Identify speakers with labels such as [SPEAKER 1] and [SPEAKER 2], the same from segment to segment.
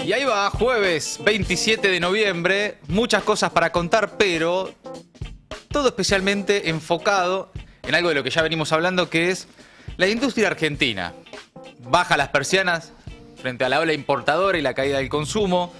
[SPEAKER 1] Y ahí va, jueves 27 de noviembre, muchas cosas para contar, pero todo especialmente enfocado en algo de lo que ya venimos hablando, que es la industria argentina. Baja las persianas frente a la ola importadora y la caída del consumo.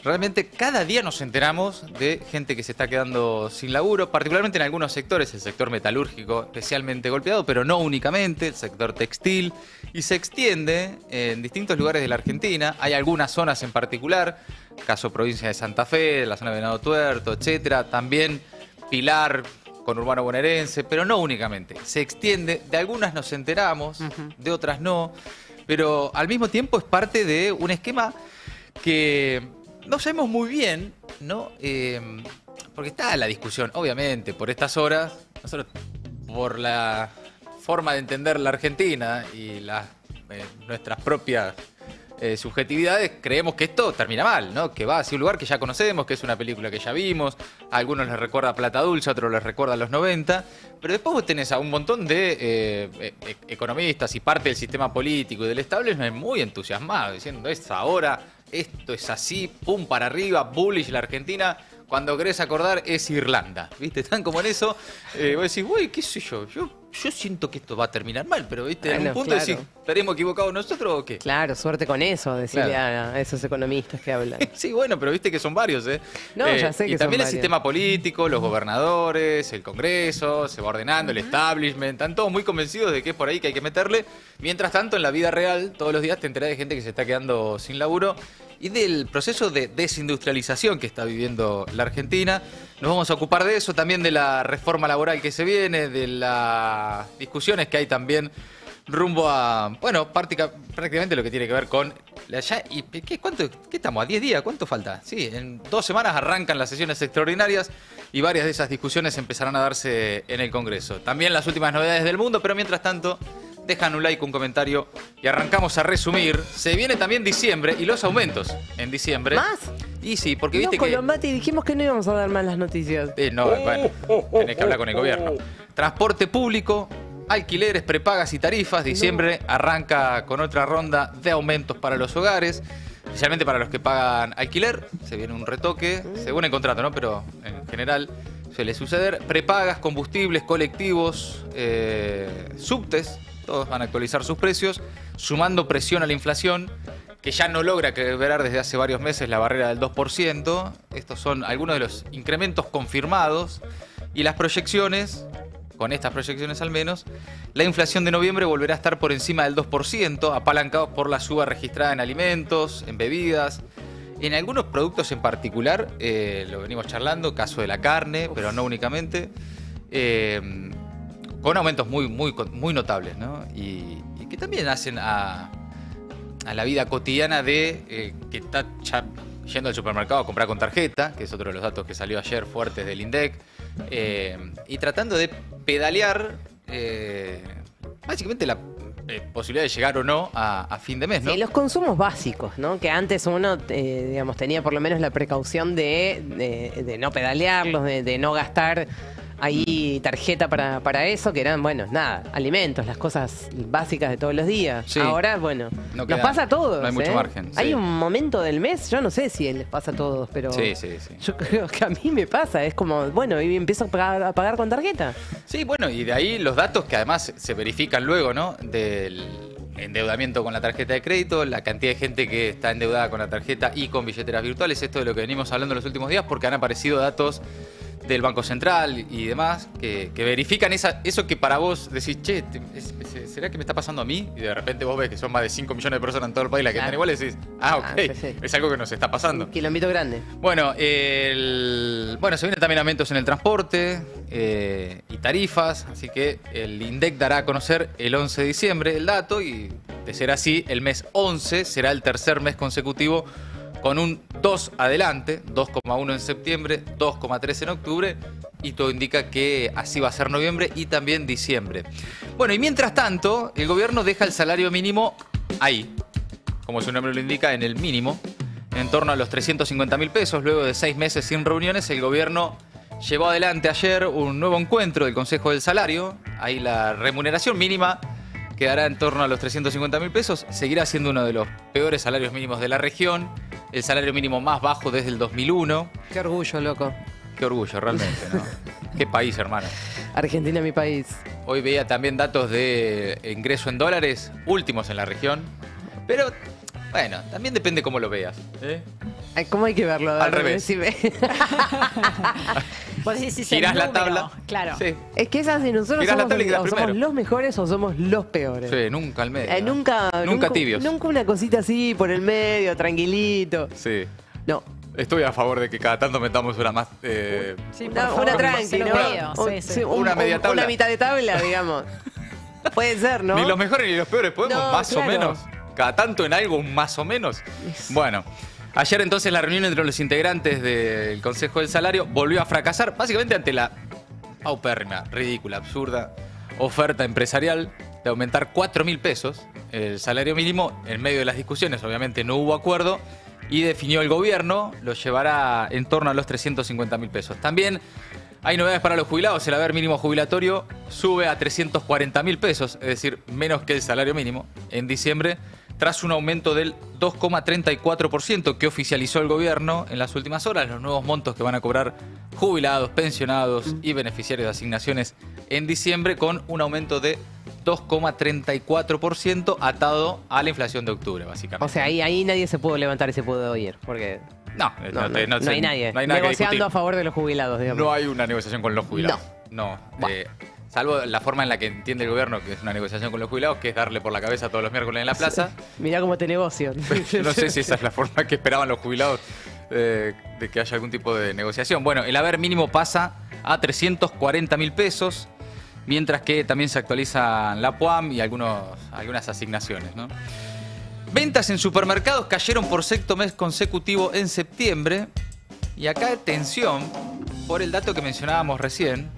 [SPEAKER 1] Realmente cada día nos enteramos de gente que se está quedando sin laburo, particularmente en algunos sectores, el sector metalúrgico especialmente golpeado, pero no únicamente, el sector textil, y se extiende en distintos lugares de la Argentina. Hay algunas zonas en particular, caso provincia de Santa Fe, la zona de Venado Tuerto, etcétera, también Pilar, conurbano bonaerense, pero no únicamente. Se extiende, de algunas nos enteramos, de otras no, pero al mismo tiempo es parte de un esquema que no sabemos muy bien, ¿no? Porque está la discusión, obviamente, por estas horas, nosotros, por la forma de entender la Argentina y nuestras propias subjetividades, creemos que esto termina mal, ¿no? Que va hacia un lugar que ya conocemos, que es una película que ya vimos, a algunos les recuerda a Plata Dulce, a otros les recuerda a los 90, pero después vos tenés a un montón de economistas y parte del sistema político y del establishment muy entusiasmados, diciendo, es ahora, esto es así, pum para arriba, bullish la Argentina. Cuando querés acordar es Irlanda, ¿viste? Están como en eso. Vos decís, güey, qué sé yo siento que esto va a terminar mal, pero ¿viste? En un punto decís, ¿estaremos equivocados nosotros o qué?
[SPEAKER 2] Claro, suerte con eso, decirle a esos economistas que hablan.
[SPEAKER 1] Sí, bueno, pero viste que son varios, ¿eh?
[SPEAKER 2] No, ya sé que son varios.
[SPEAKER 1] Y también el sistema político, los gobernadores, el Congreso, se va ordenando, el establishment, están todos muy convencidos de que es por ahí que hay que meterle. Mientras tanto, en la vida real, todos los días te enterás de gente que se está quedando sin laburo y del proceso de desindustrialización que está viviendo la Argentina. Nos vamos a ocupar de eso, también de la reforma laboral que se viene, de las discusiones que hay también rumbo a, bueno, prácticamente lo que tiene que ver con ¿qué estamos? ¿A 10 días? ¿Cuánto falta? Sí, en 2 semanas arrancan las sesiones extraordinarias y varias de esas discusiones empezarán a darse en el Congreso. También las últimas novedades del mundo, pero mientras tanto, dejan un like, un comentario y arrancamos a resumir. Se viene también diciembre y los aumentos en diciembre.
[SPEAKER 2] ¿Más?
[SPEAKER 1] Y sí, porque
[SPEAKER 2] No,
[SPEAKER 1] viste
[SPEAKER 2] Colombati, dijimos que no íbamos a dar más las noticias.
[SPEAKER 1] No, bueno, tenés que hablar con el gobierno. Transporte público, alquileres, prepagas y tarifas. Diciembre arranca con otra ronda de aumentos para los hogares, especialmente para los que pagan alquiler. Se viene un retoque, según el contrato, ¿no? Pero en general suele suceder. Prepagas, combustibles, colectivos, subtes, todos van a actualizar sus precios, sumando presión a la inflación, que ya no logra quebrar desde hace varios meses la barrera del 2%. Estos son algunos de los incrementos confirmados. Y las proyecciones, con estas proyecciones al menos, la inflación de noviembre volverá a estar por encima del 2%, apalancados por la suba registrada en alimentos, en bebidas, en algunos productos en particular, lo venimos charlando, caso de la carne, pero no únicamente, con aumentos muy notables, ¿no? Y que también hacen a la vida cotidiana de que está ya yendo al supermercado a comprar con tarjeta, que es otro de los datos que salió ayer fuertes del INDEC, y tratando de pedalear básicamente la posibilidad de llegar o no a fin de mes, ¿no?
[SPEAKER 2] Sí, los consumos básicos, ¿no? Que antes uno, digamos, tenía por lo menos la precaución de no pedalearlos, de no gastar ahí tarjeta para eso, que eran, bueno, nada, alimentos, las cosas básicas de todos los días.
[SPEAKER 1] Sí.
[SPEAKER 2] Ahora, bueno,
[SPEAKER 1] No
[SPEAKER 2] nos pasa a todos.
[SPEAKER 1] No hay mucho margen.
[SPEAKER 2] Hay
[SPEAKER 1] sí.
[SPEAKER 2] un momento del mes, yo no sé si les pasa a todos, pero
[SPEAKER 1] Sí.
[SPEAKER 2] yo creo que a mí me pasa. Es como, bueno, y empiezo a pagar con tarjeta.
[SPEAKER 1] Sí, bueno, y de ahí los datos que además se verifican luego, ¿no? Del endeudamiento con la tarjeta de crédito, la cantidad de gente que está endeudada con la tarjeta y con billeteras virtuales, esto de lo que venimos hablando en los últimos días, porque han aparecido datos del Banco Central y demás que verifican eso que para vos decís, che, ¿será que me está pasando a mí? Y de repente vos ves que son más de 5 millones de personas en todo el país las que están iguales y decís, ok,
[SPEAKER 2] sí.
[SPEAKER 1] es algo que nos está pasando.
[SPEAKER 2] Un kilómetro grande.
[SPEAKER 1] Bueno, se vienen también aumentos en el transporte y tarifas, así que el INDEC dará a conocer el 11 de diciembre el dato y de ser así, el mes 11 será el tercer mes consecutivo con un 2 adelante, 2,1 en septiembre, 2,3 en octubre, y todo indica que así va a ser noviembre y también diciembre. Bueno, y mientras tanto, el gobierno deja el salario mínimo ahí, como su nombre lo indica, en el mínimo, en torno a los 350.000 pesos. Luego de 6 meses sin reuniones, el gobierno llevó adelante ayer un nuevo encuentro del Consejo del Salario. Ahí la remuneración mínima quedará en torno a los 350.000 pesos. Seguirá siendo uno de los peores salarios mínimos de la región. El salario mínimo más bajo desde el 2001.
[SPEAKER 2] Qué orgullo, loco.
[SPEAKER 1] Qué orgullo, realmente, ¿no? Qué país, hermano.
[SPEAKER 2] Argentina, mi país.
[SPEAKER 1] Hoy veía también datos de ingreso en dólares, últimos en la región. Pero, bueno, también depende cómo lo veas.
[SPEAKER 2] Ay, ¿cómo hay que verlo?
[SPEAKER 1] Al revés.
[SPEAKER 2] Decime.
[SPEAKER 3] Vos decís
[SPEAKER 1] Girás
[SPEAKER 3] el
[SPEAKER 1] la
[SPEAKER 3] número,
[SPEAKER 1] tabla.
[SPEAKER 3] Claro.
[SPEAKER 1] Sí.
[SPEAKER 2] Es que es así, nosotros
[SPEAKER 1] Mirás la
[SPEAKER 2] somos,
[SPEAKER 1] tabla y quedás
[SPEAKER 2] o somos
[SPEAKER 1] primero.
[SPEAKER 2] los mejores o somos los peores.
[SPEAKER 1] Sí, nunca al medio. ¿no?
[SPEAKER 2] Nunca
[SPEAKER 1] tibios.
[SPEAKER 2] Nunca una cosita así por el medio, tranquilito.
[SPEAKER 1] Sí.
[SPEAKER 2] No.
[SPEAKER 1] Estoy a favor de que cada tanto metamos una más.
[SPEAKER 3] Sí, por
[SPEAKER 2] Una,
[SPEAKER 3] favor,
[SPEAKER 2] una
[SPEAKER 3] se
[SPEAKER 2] tranqui,
[SPEAKER 3] lo
[SPEAKER 2] ¿no?
[SPEAKER 3] veo. Sí, sí.
[SPEAKER 1] Una media tabla.
[SPEAKER 2] Una mitad de tabla, digamos. Puede ser, ¿no?
[SPEAKER 1] Ni los mejores ni los peores, podemos
[SPEAKER 2] No,
[SPEAKER 1] más
[SPEAKER 2] claro.
[SPEAKER 1] o menos. Cada tanto en algo más o menos. Bueno, ayer entonces la reunión entre los integrantes del Consejo del Salario volvió a fracasar, básicamente ante la paupérrima, ridícula, absurda oferta empresarial de aumentar 4.000 pesos el salario mínimo. En medio de las discusiones, obviamente no hubo acuerdo y definió el gobierno, lo llevará en torno a los 350.000 pesos. También hay novedades para los jubilados. El haber mínimo jubilatorio sube a 340.000 pesos, es decir, menos que el salario mínimo, en diciembre, tras un aumento del 2,34% que oficializó el gobierno en las últimas horas. Los nuevos montos que van a cobrar jubilados, pensionados y beneficiarios de asignaciones en diciembre, con un aumento de 2,34% atado a la inflación de octubre, básicamente.
[SPEAKER 2] O sea, ahí nadie se pudo levantar y se pudo ir, porque
[SPEAKER 1] No hay nadie.
[SPEAKER 2] no hay nadie
[SPEAKER 1] que
[SPEAKER 2] negociando
[SPEAKER 1] discutir.
[SPEAKER 2] a favor de los jubilados, digamos.
[SPEAKER 1] No hay una negociación con los jubilados. No. Salvo la forma en la que entiende el gobierno que es una negociación con los jubilados, que es darle por la cabeza todos los miércoles en la plaza.
[SPEAKER 2] Mirá cómo te negocio.
[SPEAKER 1] No sé si esa es la forma que esperaban los jubilados de que haya algún tipo de negociación. Bueno, el haber mínimo pasa a 340.000 pesos, mientras que también se actualizan la PUAM y algunas asignaciones, ¿no? Ventas en supermercados cayeron por sexto mes consecutivo en septiembre. Y acá tensión por el dato que mencionábamos recién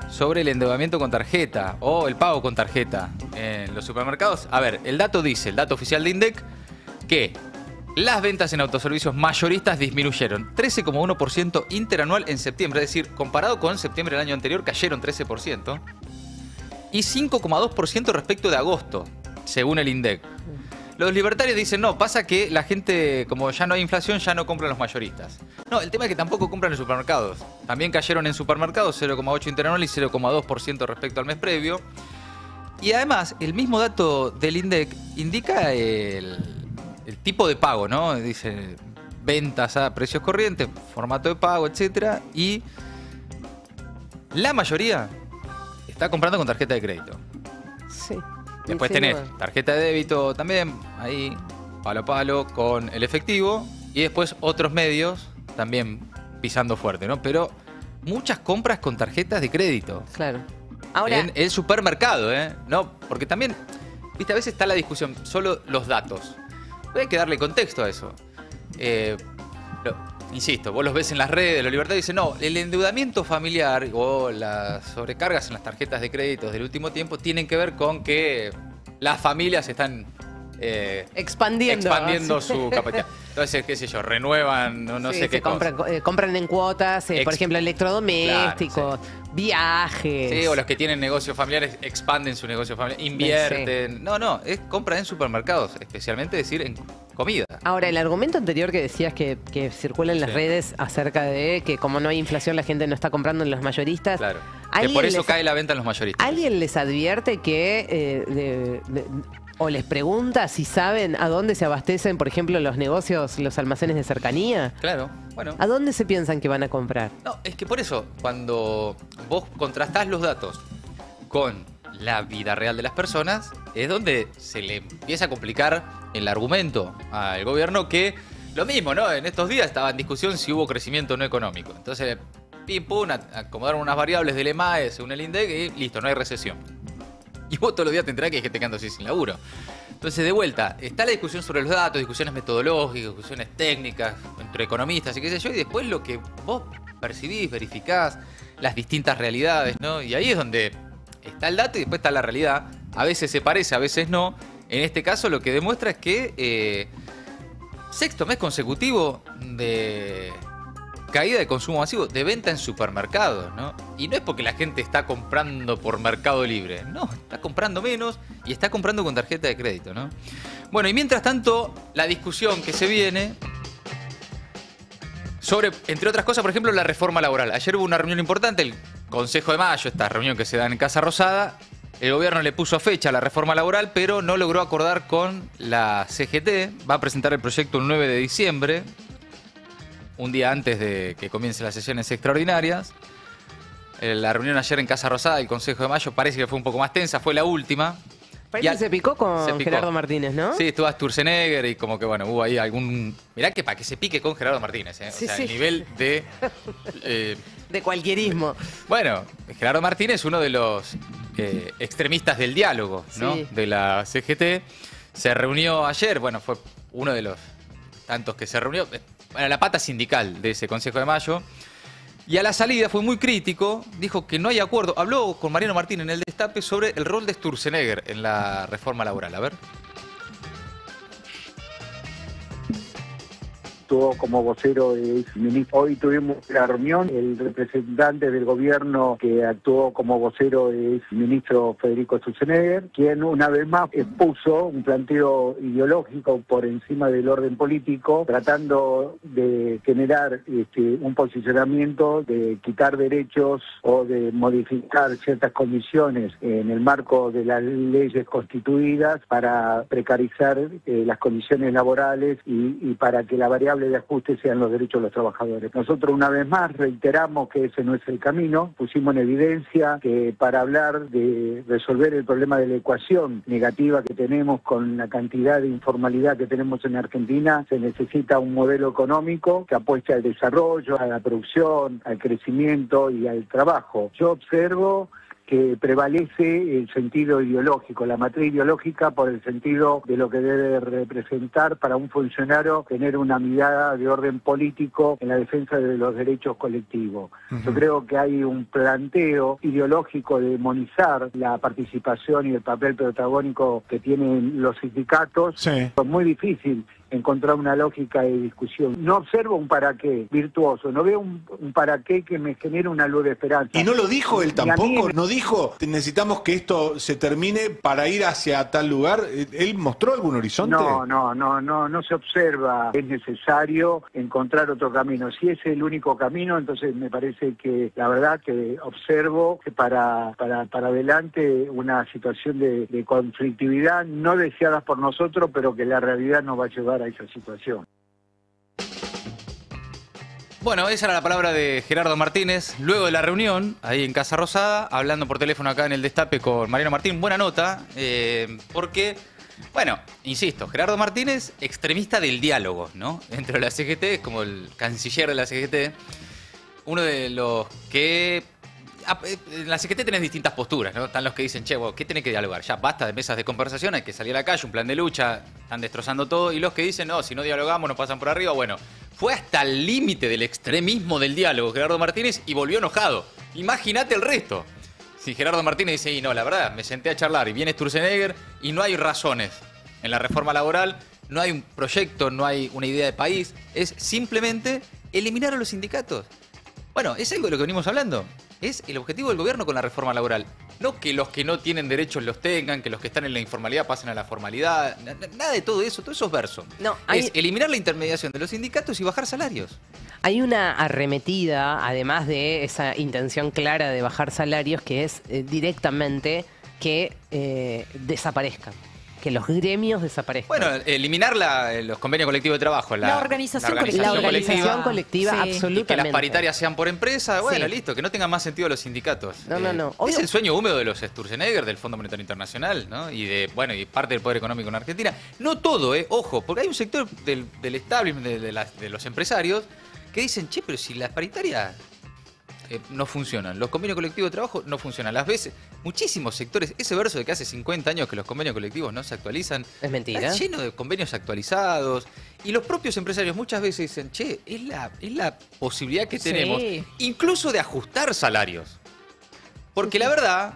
[SPEAKER 1] sobre el endeudamiento con tarjeta o el pago con tarjeta en los supermercados. A ver, el dato oficial de INDEC, que las ventas en autoservicios mayoristas disminuyeron 13,1% interanual en septiembre. Es decir, comparado con septiembre del año anterior, cayeron 13%. Y 5,2% respecto de agosto, según el INDEC. Los libertarios dicen, no, pasa que la gente, como ya no hay inflación, ya no compran los mayoristas. No, el tema es que tampoco compran en supermercados. También cayeron en supermercados 0,8% interanual y 0,2% respecto al mes previo. Y además, el mismo dato del INDEC indica el tipo de pago, ¿no? Dice ventas a precios corrientes, formato de pago, etcétera. Y la mayoría está comprando con tarjeta de crédito.
[SPEAKER 2] Sí.
[SPEAKER 1] Después
[SPEAKER 2] Sin
[SPEAKER 1] tenés
[SPEAKER 2] duda.
[SPEAKER 1] tarjeta de débito también, ahí, palo a palo, con el efectivo. Y después otros medios también pisando fuerte, ¿no? Pero muchas compras con tarjetas de crédito.
[SPEAKER 2] Claro. Ahora,
[SPEAKER 1] En el supermercado, ¿eh? No, porque también, viste, a veces está la discusión, solo los datos. Hay que darle contexto a eso. Insisto, vos los ves en las redes, los libertarios dicen, no, el endeudamiento familiar o las sobrecargas en las tarjetas de créditos del último tiempo tienen que ver con que las familias están expandiendo su capacidad. Entonces, qué sé yo, renuevan, no
[SPEAKER 2] sí,
[SPEAKER 1] sé qué
[SPEAKER 2] compran,
[SPEAKER 1] cosa.
[SPEAKER 2] compran en cuotas, por ejemplo, electrodomésticos, viajes.
[SPEAKER 1] Sí, o los que tienen negocios familiares expanden su negocio familiar, invierten.
[SPEAKER 2] Sí.
[SPEAKER 1] No, es compra en supermercados, especialmente decir en comida.
[SPEAKER 2] Ahora, el argumento anterior que decías que circula en las
[SPEAKER 1] Sí.
[SPEAKER 2] redes acerca de que como no hay inflación la gente no está comprando en los mayoristas.
[SPEAKER 1] Claro. Que
[SPEAKER 2] ¿alguien
[SPEAKER 1] por eso
[SPEAKER 2] les-
[SPEAKER 1] cae la venta en los mayoristas.
[SPEAKER 2] ¿Alguien les advierte que o les pregunta si saben a dónde se abastecen, por ejemplo, los negocios, los almacenes de cercanía?
[SPEAKER 1] Claro, bueno.
[SPEAKER 2] ¿A dónde se piensan que van a comprar?
[SPEAKER 1] No, es que por eso, cuando vos contrastás los datos con la vida real de las personas, es donde se le empieza a complicar el argumento al gobierno, que lo mismo, ¿no? En estos días estaba en discusión si hubo crecimiento no económico. Entonces, pim pum, acomodaron unas variables del EMAE según el INDEC y listo, no hay recesión. Y vos todos los días te enterás que hay gente quedándose sin laburo. Entonces, de vuelta, está la discusión sobre los datos, discusiones metodológicas, discusiones técnicas entre economistas y qué sé yo, y después lo que vos percibís, verificás, las distintas realidades, ¿no? Y ahí es donde está el dato y después está la realidad. A veces se parece, a veces no. En este caso lo que demuestra es que sexto mes consecutivo de caída de consumo masivo, de venta en supermercados, ¿no? Y no es porque la gente está comprando por Mercado Libre, no, está comprando menos y está comprando con tarjeta de crédito, ¿no? Bueno, y mientras tanto, la discusión que se viene sobre, entre otras cosas, por ejemplo, la reforma laboral. Ayer hubo una reunión importante, el Consejo de Mayo, esta reunión que se da en Casa Rosada. El gobierno le puso fecha a la reforma laboral, pero no logró acordar con la CGT. Va a presentar el proyecto el 9 de diciembre, un día antes de que comiencen las sesiones extraordinarias. La reunión ayer en Casa Rosada, el Consejo de Mayo, parece que fue un poco más tensa, fue la última.
[SPEAKER 2] Parece que se picó con
[SPEAKER 1] se picó.
[SPEAKER 2] Gerardo Martínez, ¿no?
[SPEAKER 1] Sí, estuvo Sturzenegger y como que, bueno, hubo ahí algún... Mirá que para que se pique con Gerardo Martínez, ¿eh?
[SPEAKER 2] Sí,
[SPEAKER 1] o sea,
[SPEAKER 2] sí.
[SPEAKER 1] el nivel de...
[SPEAKER 2] De cualquierismo.
[SPEAKER 1] Bueno, Gerardo Martínez es uno de los extremistas del diálogo, ¿no?
[SPEAKER 2] Sí.
[SPEAKER 1] De la CGT. Se reunió ayer, bueno, fue uno de los tantos que se reunió, bueno, la pata sindical de ese Consejo de Mayo. Y a la salida fue muy crítico, dijo que no hay acuerdo. Habló con Mariano Martín en el Destape sobre el rol de Sturzenegger en la reforma laboral. A ver.
[SPEAKER 3] Actuó como vocero de exministro. Hoy tuvimos la reunión, el representante del gobierno que actuó como vocero de exministro Federico Sturzenegger, quien una vez más expuso un planteo ideológico por encima del orden político, tratando de generar un posicionamiento de quitar derechos o de modificar ciertas condiciones en el marco de las leyes constituidas para precarizar las condiciones laborales y para que la variable de ajuste sean los derechos de los trabajadores. Nosotros una vez más reiteramos que ese no es el camino, pusimos en evidencia que para hablar de resolver el problema de la ecuación negativa que tenemos con la cantidad de informalidad que tenemos en Argentina, se necesita un modelo económico que apueste al desarrollo, a la producción, al crecimiento y al trabajo. Yo observo que prevalece el sentido ideológico, la matriz ideológica por el sentido de lo que debe representar para un funcionario tener una mirada de orden político en la defensa de los derechos colectivos. Yo creo que hay un planteo ideológico de demonizar la participación y el papel protagónico que tienen los sindicatos.
[SPEAKER 4] Sí.
[SPEAKER 3] Es muy difícil encontrar una lógica de discusión. No observo un para qué virtuoso, no veo un para qué que me genere una luz de esperanza.
[SPEAKER 4] Y no lo dijo él
[SPEAKER 3] Y a mí
[SPEAKER 4] tampoco, no dijo, necesitamos que esto se termine para ir hacia tal lugar. ¿Él mostró algún horizonte?
[SPEAKER 3] No se observa. Es necesario encontrar otro camino. Si es el único camino, entonces me parece que la verdad que observo que para adelante una situación de conflictividad no deseada por nosotros, pero que la realidad nos va a llevar a esa situación.
[SPEAKER 1] Bueno, esa era la palabra de Gerardo Martínez. Luego de la reunión, ahí en Casa Rosada, hablando por teléfono acá en el Destape con Mariano Martín. Buena nota, porque, bueno, insisto, Gerardo Martínez, extremista del diálogo, ¿no? Dentro de la CGT, es como el canciller de la CGT. Uno de los que... En la CGT tenés distintas posturas, ¿no? Están los que dicen, che, ¿qué tenés que dialogar? Ya basta de mesas de conversación, hay que salir a la calle, un plan de lucha, están destrozando todo. Y los que dicen, no, si no dialogamos nos pasan por arriba. Bueno, fue hasta el límite del extremismo del diálogo Gerardo Martínez y volvió enojado. Imagínate el resto. Si Gerardo Martínez dice, y no, la verdad, me senté a charlar y viene Sturzenegger y no hay razones en la reforma laboral, no hay un proyecto, no hay una idea de país, es simplemente eliminar a los sindicatos. Bueno, es algo de lo que venimos hablando. Es el objetivo del gobierno con la reforma laboral. No que los que no tienen derechos los tengan, que los que están en la informalidad pasen a la formalidad. Nada de todo eso es verso.
[SPEAKER 2] No,
[SPEAKER 1] es eliminar la intermediación de los sindicatos y bajar salarios.
[SPEAKER 2] Hay una arremetida, además de esa intención clara de bajar salarios, que es directamente que desaparezcan. Que los gremios desaparezcan.
[SPEAKER 1] Bueno, eliminar los convenios colectivos de trabajo.
[SPEAKER 5] La organización colectiva.
[SPEAKER 2] La organización colectiva,
[SPEAKER 5] Sí.
[SPEAKER 2] absolutamente.
[SPEAKER 1] Y que las paritarias sean por empresa. Bueno,
[SPEAKER 2] Sí.
[SPEAKER 1] listo, que no tengan más sentido los sindicatos.
[SPEAKER 2] No.
[SPEAKER 1] Es
[SPEAKER 2] Obvio.
[SPEAKER 1] el sueño húmedo de los Sturzenegger, del Fondo Monetario Internacional, ¿no? Y de parte del poder económico en Argentina. No todo, ojo, porque hay un sector del establishment, de los empresarios, que dicen, che, pero si las paritarias no funcionan, los convenios colectivos de trabajo no funcionan. Las veces, muchísimos sectores, ese verso de que hace 50 años que los convenios colectivos no se actualizan,
[SPEAKER 2] Es mentira.
[SPEAKER 1] está lleno de convenios actualizados. Y los propios empresarios muchas veces dicen, che, es la posibilidad que
[SPEAKER 5] Sí.
[SPEAKER 1] tenemos, incluso de ajustar salarios. Porque la verdad,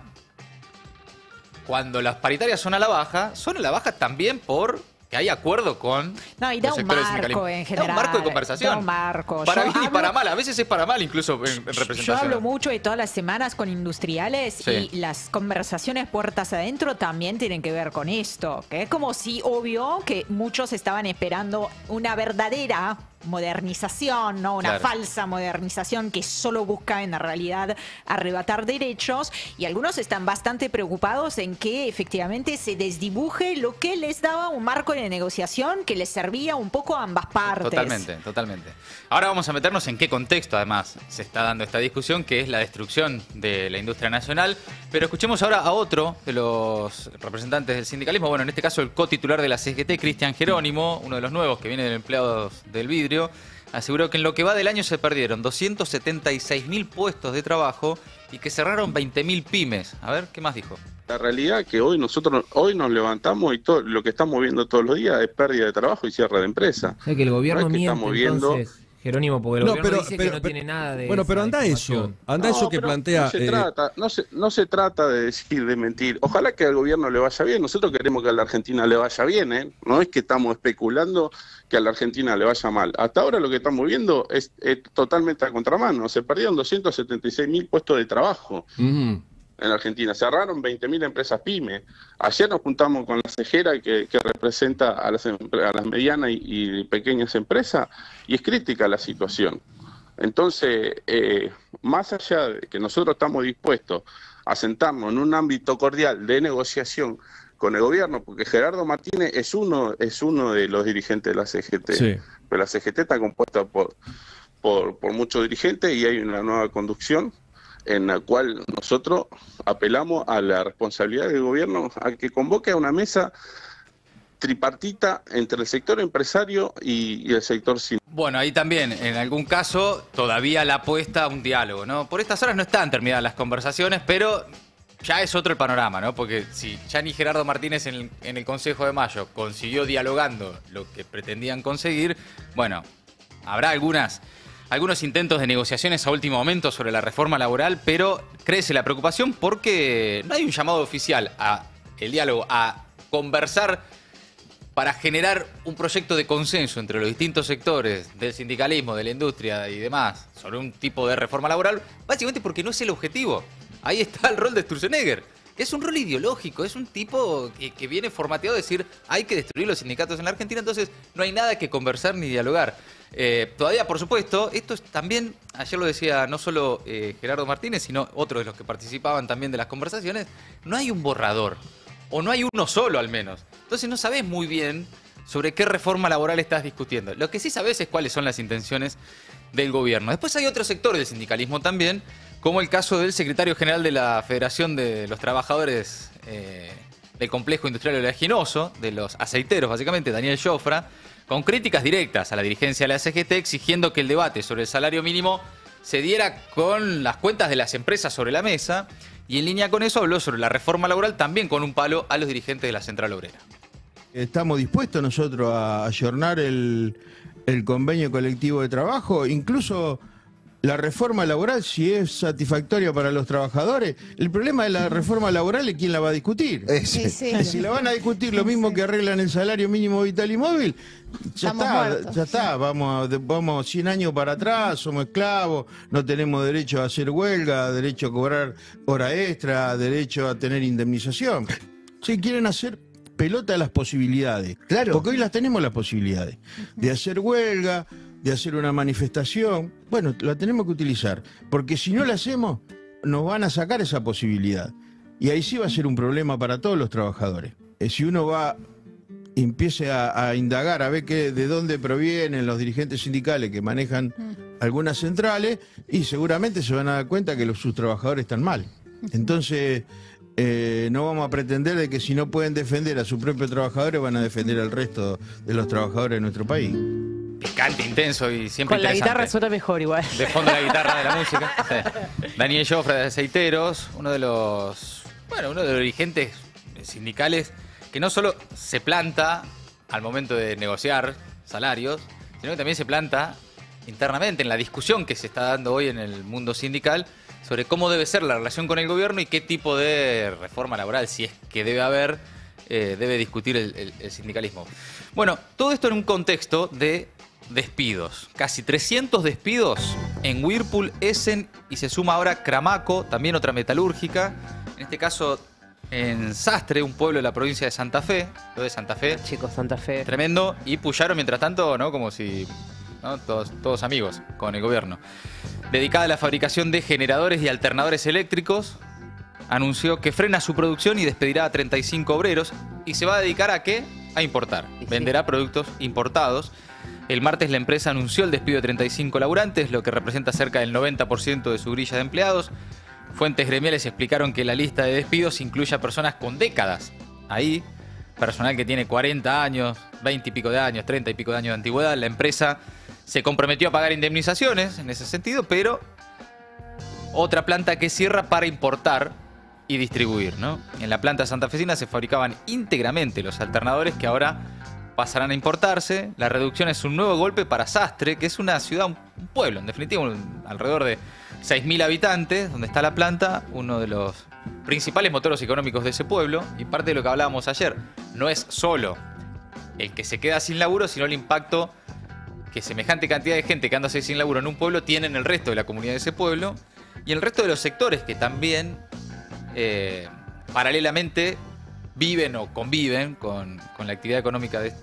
[SPEAKER 1] cuando las paritarias son a la baja también por que hay acuerdo con
[SPEAKER 5] No, y da
[SPEAKER 1] los
[SPEAKER 5] un
[SPEAKER 1] sectores
[SPEAKER 5] marco
[SPEAKER 1] sindicalismo.
[SPEAKER 5] en general.
[SPEAKER 1] Da un marco de conversación.
[SPEAKER 5] Da un marco.
[SPEAKER 1] Para
[SPEAKER 5] Yo
[SPEAKER 1] bien y
[SPEAKER 5] hablo-
[SPEAKER 1] para mal. A veces es para mal incluso en representación.
[SPEAKER 5] Yo hablo mucho y todas las semanas con industriales
[SPEAKER 1] Sí.
[SPEAKER 5] y las conversaciones puertas adentro también tienen que ver con esto. Que es como si, obvio, que muchos estaban esperando una verdadera modernización, no una
[SPEAKER 1] Claro.
[SPEAKER 5] falsa modernización que solo busca en la realidad arrebatar derechos, y algunos están bastante preocupados en que efectivamente se desdibuje lo que les daba un marco de negociación que les servía un poco a ambas partes.
[SPEAKER 1] Totalmente, totalmente. Ahora vamos a meternos en qué contexto además se está dando esta discusión, que es la destrucción de la industria nacional. Pero escuchemos ahora a otro de los representantes del sindicalismo, bueno, en este caso el cotitular de la CGT, Cristian Jerónimo, uno de los nuevos que viene de empleados del vidrio, aseguró que en lo que va del año se perdieron 276.000 puestos de trabajo y que cerraron 20.000 pymes. A ver, ¿qué más dijo?
[SPEAKER 6] La realidad es que hoy nos levantamos y todo lo que estamos viendo todos los días es pérdida de trabajo y cierre de empresa.
[SPEAKER 7] O sea que el gobierno
[SPEAKER 6] No es que
[SPEAKER 7] miente
[SPEAKER 6] estamos viendo-
[SPEAKER 7] entonces, Jerónimo, porque el
[SPEAKER 8] No,
[SPEAKER 7] gobierno
[SPEAKER 8] pero-
[SPEAKER 7] dice
[SPEAKER 8] pero-
[SPEAKER 7] que no tiene nada de
[SPEAKER 8] Bueno,
[SPEAKER 7] esa
[SPEAKER 8] pero anda eso.
[SPEAKER 7] información.
[SPEAKER 8] Anda eso que
[SPEAKER 6] pero
[SPEAKER 8] plantea.
[SPEAKER 6] no se trata de decir, de mentir. Ojalá que al gobierno le vaya bien. Nosotros queremos que a la Argentina le vaya bien, ¿eh? No es que estamos especulando que a la Argentina le vaya mal. Hasta ahora lo que estamos viendo es totalmente a contramano. Se perdieron 276.000 puestos de trabajo
[SPEAKER 8] Ujú.
[SPEAKER 6] en Argentina. Cerraron 20.000 empresas pymes. Ayer nos juntamos con la cejera que representa a las medianas y pequeñas empresas, y es crítica la situación. Entonces, más allá de que nosotros estamos dispuestos a sentarnos en un ámbito cordial de negociación con el gobierno, porque Gerardo Martínez es uno de los dirigentes de la CGT.
[SPEAKER 8] Sí.
[SPEAKER 6] Pero la CGT está compuesta por muchos dirigentes y hay una nueva conducción en la cual nosotros apelamos a la responsabilidad del gobierno a que convoque a una mesa tripartita entre el sector empresario y el sector sindical.
[SPEAKER 1] Bueno, ahí también, en algún caso, todavía la apuesta a un diálogo, ¿no? Por estas horas no están terminadas las conversaciones, pero ya es otro el panorama, ¿no? Porque si ya ni Gerardo Martínez en el Consejo de Mayo consiguió dialogando lo que pretendían conseguir, bueno, habrá algunos intentos de negociaciones a último momento sobre la reforma laboral, pero crece la preocupación porque no hay un llamado oficial a el diálogo, a conversar para generar un proyecto de consenso entre los distintos sectores del sindicalismo, de la industria y demás sobre un tipo de reforma laboral, básicamente porque no es el objetivo. Ahí está el rol de Sturzenegger. Es un rol ideológico, es un tipo que viene formateado a decir hay que destruir los sindicatos en la Argentina, entonces no hay nada que conversar ni dialogar. Todavía, por supuesto, esto es también, ayer lo decía no solo Gerardo Martínez, sino otros de los que participaban también de las conversaciones, no hay un borrador, o no hay uno solo al menos. Entonces no sabés muy bien sobre qué reforma laboral estás discutiendo. Lo que sí sabés es cuáles son las intenciones del gobierno. Después hay otro sector del sindicalismo también, como el caso del secretario general de la Federación de los Trabajadores del Complejo Industrial Oleaginoso, de los aceiteros básicamente, Daniel Jofra, con críticas directas a la dirigencia de la CGT exigiendo que el debate sobre el salario mínimo se diera con las cuentas de las empresas sobre la mesa, y en línea con eso habló sobre la reforma laboral también con un palo a los dirigentes de la Central Obrera.
[SPEAKER 9] Estamos dispuestos nosotros a ayornar el convenio colectivo de trabajo, incluso la reforma laboral, si es satisfactoria para los trabajadores. El problema de la reforma laboral es quién la va a discutir. Si la van a discutir lo mismo que arreglan el salario mínimo vital y móvil, ya está, vamos 100 años para atrás, somos esclavos, no tenemos derecho a hacer huelga, derecho a cobrar hora extra, derecho a tener indemnización. Si quieren hacer pelota de las posibilidades,
[SPEAKER 10] Claro.
[SPEAKER 9] porque hoy las tenemos las posibilidades de hacer huelga, de hacer una manifestación, bueno, la tenemos que utilizar, porque si no la hacemos, nos van a sacar esa posibilidad. Y ahí sí va a ser un problema para todos los trabajadores. Si uno empiece a indagar, a ver de dónde provienen los dirigentes sindicales que manejan algunas centrales, y seguramente se van a dar cuenta que sus trabajadores están mal. Entonces, no vamos a pretender de que si no pueden defender a sus propios trabajadores, van a defender al resto de los trabajadores de nuestro país.
[SPEAKER 1] Picante, intenso y siempre
[SPEAKER 2] Con la
[SPEAKER 1] interesante.
[SPEAKER 2] guitarra suena mejor igual.
[SPEAKER 1] De fondo la guitarra de la música. Sí. Daniel Jofra de Aceiteros, uno de los dirigentes sindicales que no solo se planta al momento de negociar salarios, sino que también se planta internamente en la discusión que se está dando hoy en el mundo sindical sobre cómo debe ser la relación con el gobierno y qué tipo de reforma laboral, si es que debe haber, debe discutir el sindicalismo. Bueno, todo esto en un contexto de despidos. Casi 300 despidos en Whirlpool, Essen y se suma ahora Cramaco, también otra metalúrgica. En este caso en Sastre, un pueblo de la provincia de Santa Fe. Lo de Santa Fe.
[SPEAKER 2] Chicos, Santa Fe.
[SPEAKER 1] Tremendo. Y Puyaro, mientras tanto, ¿no? Como si... ¿no? Todos amigos con el gobierno. Dedicada a la fabricación de generadores y alternadores eléctricos, anunció que frena su producción y despedirá a 35 obreros. ¿Y se va a dedicar a qué? A importar. Venderá productos importados. El martes la empresa anunció el despido de 35 laburantes, lo que representa cerca del 90% de su grilla de empleados. Fuentes gremiales explicaron que la lista de despidos incluye a personas con décadas. Ahí, personal que tiene 40 años, 20 y pico de años, 30 y pico de años de antigüedad. La empresa se comprometió a pagar indemnizaciones en ese sentido, pero otra planta que cierra para importar y distribuir, ¿no? En la planta santafesina se fabricaban íntegramente los alternadores que ahora pasarán a importarse. La reducción es un nuevo golpe para Sastre, que es una ciudad, un pueblo, en definitiva, alrededor de 6.000 habitantes, donde está la planta, uno de los principales motores económicos de ese pueblo. Y parte de lo que hablábamos ayer, no es solo el que se queda sin laburo, sino el impacto que semejante cantidad de gente que anda sin laburo en un pueblo tiene en el resto de la comunidad de ese pueblo y el resto de los sectores que también paralelamente viven o conviven con la actividad económica de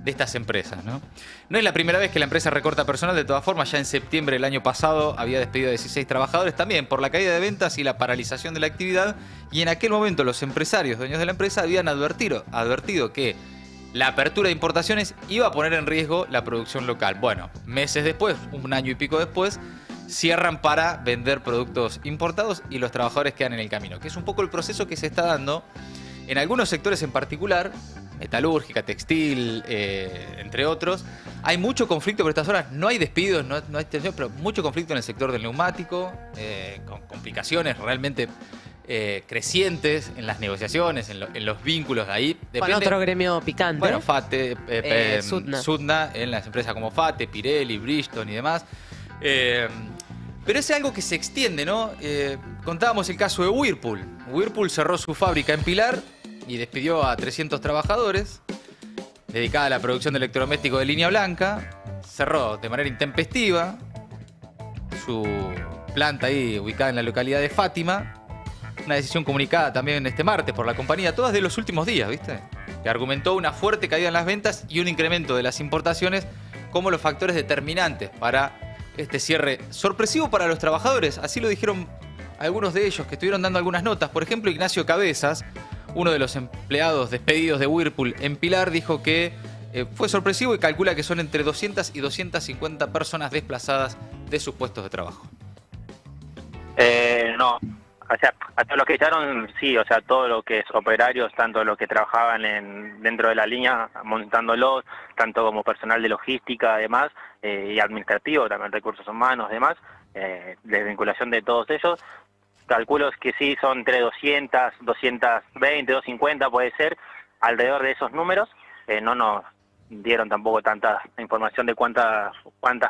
[SPEAKER 1] estas empresas, ¿no? No es la primera vez que la empresa recorta personal, de todas formas. Ya en septiembre del año pasado había despedido a 16 trabajadores, también por la caída de ventas y la paralización de la actividad, y en aquel momento los empresarios, dueños de la empresa, habían advertido que la apertura de importaciones iba a poner en riesgo la producción local. Bueno, meses después, un año y pico después, cierran para vender productos importados y los trabajadores quedan en el camino, que es un poco el proceso que se está dando en algunos sectores en particular, metalúrgica, textil, entre otros. Hay mucho conflicto por estas horas, no hay despidos, no hay tensión, pero mucho conflicto en el sector del neumático, con complicaciones realmente crecientes en las negociaciones, en los vínculos de ahí.
[SPEAKER 2] Con otro gremio picante.
[SPEAKER 1] Bueno, FATE,
[SPEAKER 2] Sudna
[SPEAKER 1] en las empresas como FATE, Pirelli, Bridgestone y demás. Pero es algo que se extiende, ¿no? Contábamos el caso de Whirlpool. Whirlpool cerró su fábrica en Pilar y despidió a 300 trabajadores, dedicada a la producción de electrodomésticos de línea blanca. Cerró de manera intempestiva su planta ahí ubicada en la localidad de Fátima. Una decisión comunicada también este martes por la compañía, todas de los últimos días, ¿viste? Que argumentó una fuerte caída en las ventas y un incremento de las importaciones como los factores determinantes para este cierre sorpresivo para los trabajadores. Así lo dijeron algunos de ellos que estuvieron dando algunas notas. Por ejemplo, Ignacio Cabezas, uno de los empleados despedidos de Whirlpool en Pilar, dijo que fue sorpresivo y calcula que son entre 200 y 250 personas desplazadas de sus puestos de trabajo.
[SPEAKER 7] No, o sea, hasta los que echaron, sí, o sea, todo lo que es operarios, tanto los que trabajaban dentro de la línea, montándolos, tanto como personal de logística, además, y administrativo, también recursos humanos, además, desvinculación de todos ellos. Calculo que sí, son entre 200, 220, 250 puede ser, alrededor de esos números. No nos dieron tampoco tanta información de cuántas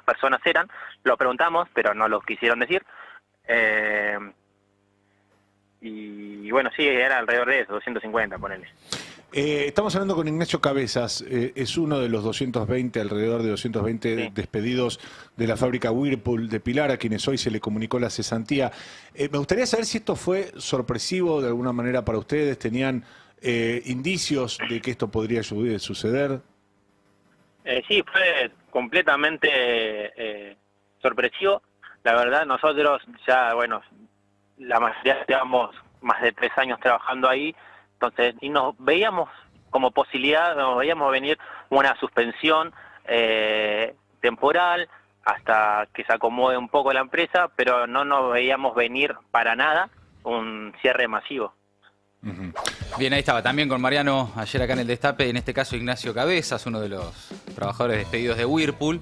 [SPEAKER 7] personas eran. Lo preguntamos, pero no lo quisieron decir. Y bueno, sí, era alrededor de eso, 250, ponele.
[SPEAKER 4] Estamos hablando con Ignacio Cabezas, es uno de los 220, alrededor de 220
[SPEAKER 7] Sí.
[SPEAKER 4] despedidos de la fábrica Whirlpool de Pilar, a quienes hoy se le comunicó la cesantía. Me gustaría saber si esto fue sorpresivo de alguna manera para ustedes, ¿tenían indicios de que esto podría suceder?
[SPEAKER 7] Sí, fue completamente sorpresivo. La verdad, nosotros ya, bueno, la mayoría llevamos más de 3 años trabajando ahí, entonces, y nos veíamos como posibilidad, nos veíamos venir una suspensión temporal hasta que se acomode un poco la empresa, pero no nos veíamos venir para nada un cierre masivo.
[SPEAKER 1] Bien, ahí estaba también con Mariano ayer acá en el Destape, en este caso Ignacio Cabezas, uno de los trabajadores despedidos de Whirlpool.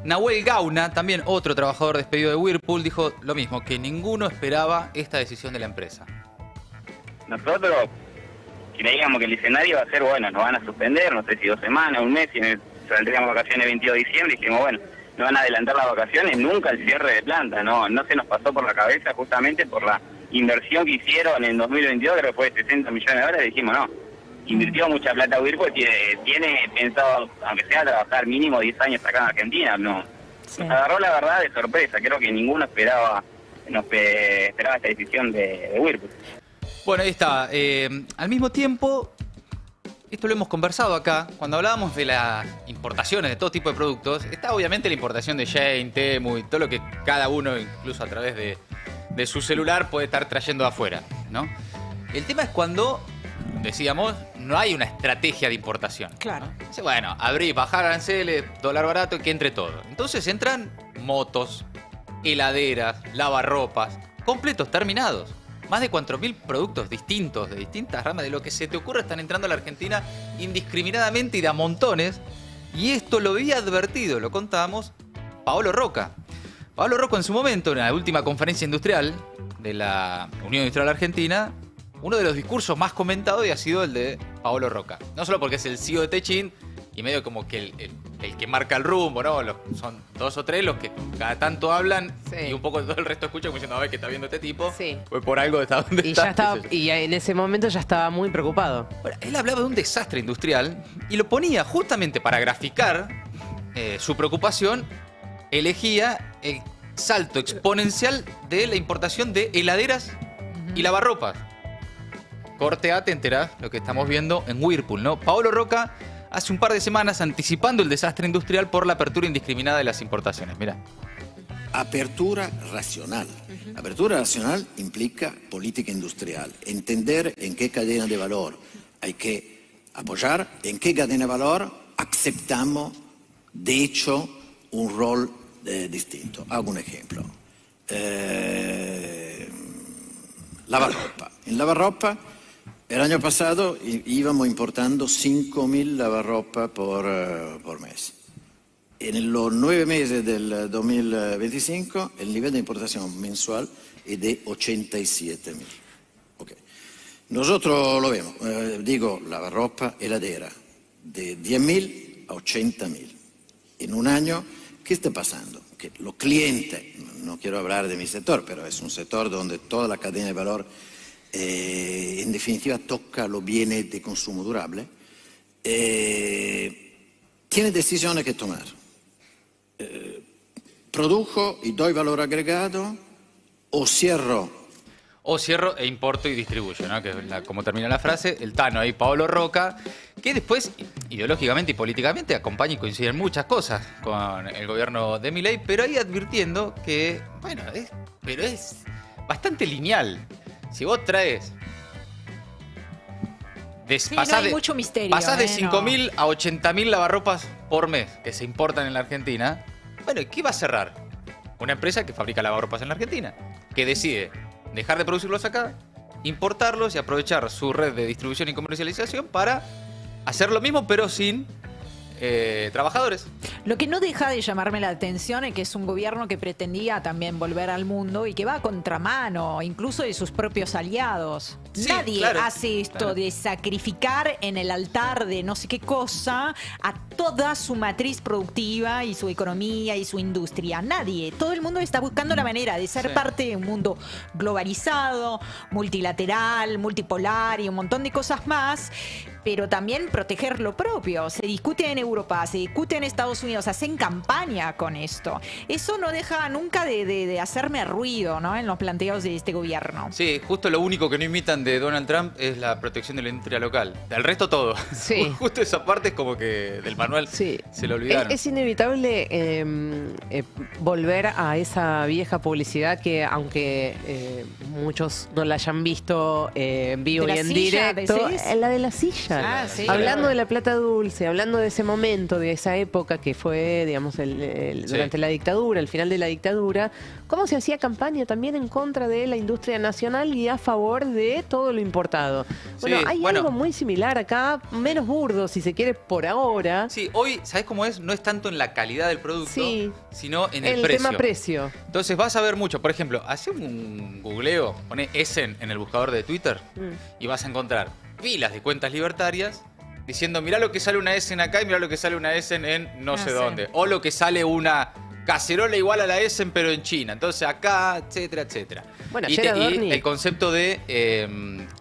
[SPEAKER 1] Nahuel Gauna, también otro trabajador despedido de Whirlpool, dijo lo mismo, que ninguno esperaba esta decisión de la empresa.
[SPEAKER 8] Nosotros creíamos que el escenario va a ser, bueno, nos van a suspender, no sé si 2 semanas, un mes, y saldríamos vacaciones el 22 de diciembre, y dijimos, bueno, no van a adelantar las vacaciones, nunca el cierre de planta, no se nos pasó por la cabeza justamente por la inversión que hicieron en 2022, creo que fue de 60 millones de dólares, dijimos no. invirtió mucha plata Whirlpool, tiene pensado, aunque sea, trabajar mínimo 10 años acá en Argentina. No,
[SPEAKER 5] Sí.
[SPEAKER 8] nos agarró la verdad de sorpresa. Creo que ninguno esperaba esta decisión de Whirlpool.
[SPEAKER 1] Bueno, ahí está. Al mismo tiempo, esto lo hemos conversado acá, cuando hablábamos de las importaciones de todo tipo de productos, está obviamente la importación de Shein, Temu y todo lo que cada uno, incluso a través de su celular, puede estar trayendo de afuera, ¿no? El tema es cuando, decíamos, no hay una estrategia de importación.
[SPEAKER 5] Claro.
[SPEAKER 1] Dice, bueno, abrí, bajar aranceles, dólar barato, que entre todo. Entonces entran motos, heladeras, lavarropas, completos, terminados. Más de 4.000 productos distintos, de distintas ramas, de lo que se te ocurra, están entrando a la Argentina indiscriminadamente y de a montones. Y esto lo había advertido, lo contábamos, Paolo Roca. Paolo Roca en su momento, en la última conferencia industrial de la Unión Industrial Argentina, uno de los discursos más comentados había sido el de Paolo Roca. No solo porque es el CEO de Techin y medio como que el que marca el rumbo, ¿no? Son 2 o 3 los que cada tanto hablan
[SPEAKER 2] Sí.
[SPEAKER 1] y un poco todo el resto escucha como diciendo, a ver, ¿qué está viendo este tipo?
[SPEAKER 2] Sí.
[SPEAKER 1] Pues por algo está donde
[SPEAKER 2] Y
[SPEAKER 1] está.
[SPEAKER 2] ya estaba,
[SPEAKER 1] qué sé yo.
[SPEAKER 2] y en ese momento ya estaba muy preocupado.
[SPEAKER 1] Bueno, él hablaba de un desastre industrial y lo ponía justamente para graficar su preocupación, elegía el salto exponencial de la importación de heladeras y lavarropas. Corte A, te enterás lo que estamos viendo en Whirlpool, ¿no? Paolo Roca hace un par de semanas anticipando el desastre industrial por la apertura indiscriminada de las importaciones. Mirá.
[SPEAKER 10] Apertura racional. Apertura racional implica política industrial, entender en qué cadena de valor hay que apoyar, en qué cadena de valor aceptamos, de hecho, un rol distinto. Hago un ejemplo. Lavarropa. En lavarropa, el año pasado íbamos importando 5.000 lavarropa por mes. En los 9 meses del 2025 el nivel de importación mensual es de 87.000. Okay. Nosotros lo vemos, digo, lavarropa, heladera, de 10.000 a 80.000. En un año, ¿qué está pasando? Que los clientes, no quiero hablar de mi sector, pero es un sector donde toda la cadena de valor en definitiva toca los bienes de consumo durable, tiene decisiones que tomar. ¿Produjo y doy valor agregado o cierro?
[SPEAKER 1] O cierro e importo y distribuyo, ¿no? Que es como termina la frase, el Tano ahí, Paolo Roca, que después, ideológicamente y políticamente, acompaña y coincide en muchas cosas con el gobierno de Milei, pero ahí advirtiendo que, bueno, es bastante lineal. Si vos traes...
[SPEAKER 5] Sí, no hay mucho misterio.
[SPEAKER 1] Pasás de
[SPEAKER 5] no.
[SPEAKER 1] 5.000 a 80.000 lavarropas por mes que se importan en la Argentina. Bueno, ¿y qué va a cerrar? Una empresa que fabrica lavarropas en la Argentina, que decide dejar de producirlos acá, importarlos y aprovechar su red de distribución y comercialización para hacer lo mismo, pero sin trabajadores.
[SPEAKER 5] Lo que no deja de llamarme la atención es que es un gobierno que pretendía también volver al mundo y que va a contramano, incluso de sus propios aliados.
[SPEAKER 1] Sí,
[SPEAKER 5] Nadie
[SPEAKER 1] claro,
[SPEAKER 5] hace esto
[SPEAKER 1] claro.
[SPEAKER 5] de sacrificar en el altar de no sé qué cosa a toda su matriz productiva y su economía y su industria. Nadie. Todo el mundo está buscando la manera de ser
[SPEAKER 1] Sí.
[SPEAKER 5] parte de un mundo globalizado, multilateral, multipolar y un montón de cosas más, pero también proteger lo propio. Se discute en Europa, se discute en Estados Unidos, hacen campaña con esto. Eso no deja nunca de hacerme ruido, ¿no? En los planteos de este gobierno.
[SPEAKER 1] Sí, justo lo único que no imitan de Donald Trump es la protección de la industria local. Del resto todo.
[SPEAKER 2] Sí.
[SPEAKER 1] Justo esa parte es como que del manual
[SPEAKER 2] Sí.
[SPEAKER 1] se lo olvidaron.
[SPEAKER 2] Es inevitable volver a esa vieja publicidad que, aunque muchos no la hayan visto en vivo
[SPEAKER 5] ¿De
[SPEAKER 2] y
[SPEAKER 5] la
[SPEAKER 2] en
[SPEAKER 5] silla,
[SPEAKER 2] directo,
[SPEAKER 5] decís?
[SPEAKER 2] la de la silla.
[SPEAKER 5] Ah, sí,
[SPEAKER 2] Hablando
[SPEAKER 5] claro.
[SPEAKER 2] de la plata dulce, hablando de ese momento, de esa época que fue, digamos, durante la dictadura, el final de la dictadura, cómo se hacía campaña también en contra de la industria nacional y a favor de todo lo importado. Bueno,
[SPEAKER 1] Sí,
[SPEAKER 2] hay
[SPEAKER 1] bueno.
[SPEAKER 2] algo muy similar acá, menos burdo, si se quiere, por ahora.
[SPEAKER 1] Sí, hoy, ¿sabés cómo es? No es tanto en la calidad del producto,
[SPEAKER 2] Sí.
[SPEAKER 1] sino en el
[SPEAKER 2] El
[SPEAKER 1] precio.
[SPEAKER 2] tema precio.
[SPEAKER 1] Entonces vas a ver mucho. Por ejemplo, hace un googleo, pone Essen en el buscador de Twitter y vas a encontrar pilas de cuentas libertarias diciendo, mirá lo que sale una Essen acá y mirá lo que sale una Essen en no sé
[SPEAKER 5] sí.
[SPEAKER 1] dónde. O lo que sale una cacerola igual a la Essen pero en China. Entonces acá, etcétera, etcétera.
[SPEAKER 2] Bueno,
[SPEAKER 1] y,
[SPEAKER 2] ayer Adorni-
[SPEAKER 1] y el concepto de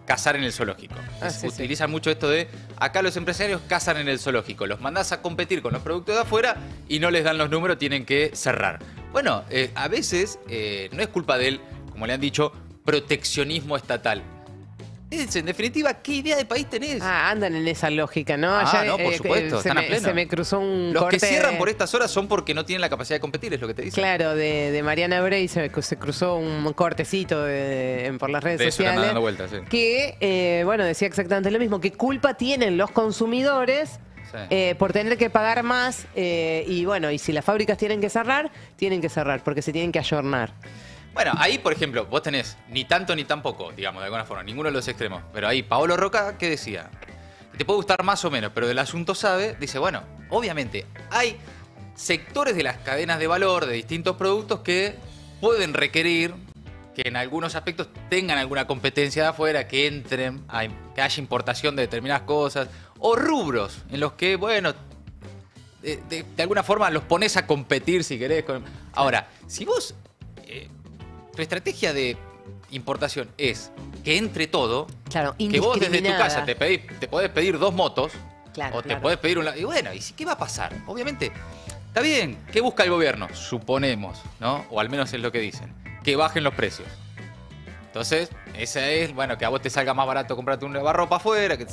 [SPEAKER 1] cazar en el zoológico.
[SPEAKER 2] Ah, sí, sí.
[SPEAKER 1] Utilizan mucho esto de acá los empresarios cazan en el zoológico. Los mandás a competir con los productos de afuera y no les dan los números, tienen que cerrar. Bueno, a veces no es culpa del, como le han dicho, proteccionismo estatal. En definitiva, ¿qué idea de país tenés?
[SPEAKER 2] Andan en esa lógica, ¿no?
[SPEAKER 1] No, por supuesto, están a pleno.
[SPEAKER 2] Se me cruzó un
[SPEAKER 1] Los
[SPEAKER 2] corte...
[SPEAKER 1] que cierran por estas horas son porque no tienen la capacidad de competir, es lo que te dicen.
[SPEAKER 2] Claro, de Mariana Bray se cruzó un cortecito por las redes sociales.
[SPEAKER 1] Eso dando vueltas, sí.
[SPEAKER 2] Que, bueno, decía exactamente lo mismo. ¿Qué culpa tienen los consumidores por tener que pagar más? Y bueno, y si las fábricas tienen que cerrar porque se tienen que ayornar.
[SPEAKER 1] Bueno, ahí, por ejemplo, vos tenés ni tanto ni tampoco, digamos, de alguna forma, ninguno de los extremos. Pero ahí, Paolo Roca, ¿qué decía? Te puede gustar más o menos, pero del asunto sabe, dice, bueno, obviamente, hay sectores de las cadenas de valor de distintos productos que pueden requerir que en algunos aspectos tengan alguna competencia de afuera, que entren, que haya importación de determinadas cosas, o rubros en los que, bueno, de alguna forma los pones a competir, si querés. Ahora, si vos... tu estrategia de importación es que entre todo,
[SPEAKER 2] claro,
[SPEAKER 1] que vos desde tu casa te podés pedir 2 motos, claro, o te podés pedir un... Y bueno, ¿y qué va a pasar? Obviamente, está bien, ¿qué busca el gobierno? Suponemos, ¿no? O al menos es lo que dicen, que bajen los precios. Entonces, esa es, bueno, que a vos te salga más barato comprarte una lavarropa afuera, que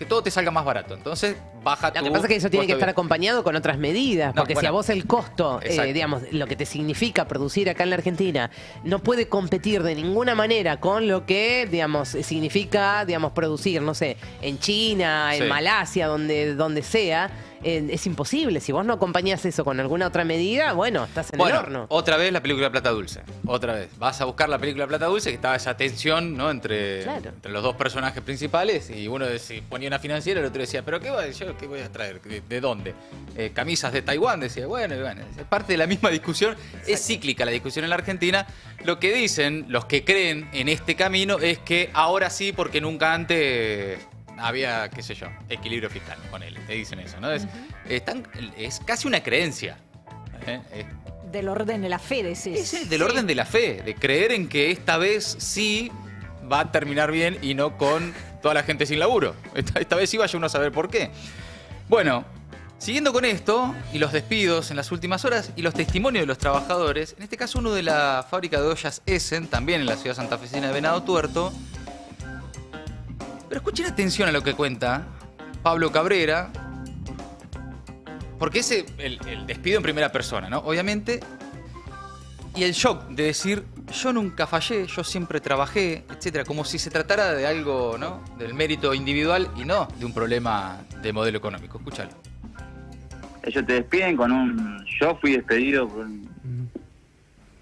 [SPEAKER 1] todo te salga más barato. Entonces, baja tu...
[SPEAKER 2] Lo que pasa es que eso tiene que estar acompañado con otras medidas, porque si a vos el costo, digamos, lo que te significa producir acá en la Argentina, no puede competir de ninguna manera con lo que, digamos, significa, digamos, producir, no sé, en China, en Malasia, donde sea, es imposible. Si vos no acompañás eso con alguna otra medida, bueno, estás en el horno.
[SPEAKER 1] Otra vez la película Plata Dulce. Otra vez. Vas a buscar la película Plata Dulce, que estaba esa tensión, ¿no? Entre los dos personajes principales, y uno ponía una financiera y el otro decía, ¿pero qué voy a traer? ¿De dónde? Camisas de Taiwán, decía. Bueno, es parte de la misma discusión. Es cíclica la discusión en la Argentina. Lo que dicen los que creen en este camino es que ahora sí, porque nunca antes había, qué sé yo, equilibrio fiscal con él. Te dicen eso, ¿no? Es casi una creencia.
[SPEAKER 5] Del orden de la fe, decís.
[SPEAKER 1] Es del orden de la fe, de creer en que esta vez sí va a terminar bien y no con toda la gente sin laburo. Esta vez sí vaya uno a saber por qué. Bueno, siguiendo con esto, y los despidos en las últimas horas, y los testimonios de los trabajadores, en este caso uno de la fábrica de ollas Essen, también en la ciudad santafesina de Venado Tuerto. Pero escuchen atención a lo que cuenta Pablo Cabrera, porque es el despido en primera persona, ¿no? Obviamente. Y el shock de decir, yo nunca fallé, yo siempre trabajé, etcétera, como si se tratara de algo, ¿no? Del mérito individual y no de un problema de modelo económico. Escúchalo.
[SPEAKER 11] Ellos te despiden con un... Yo fui despedido por un...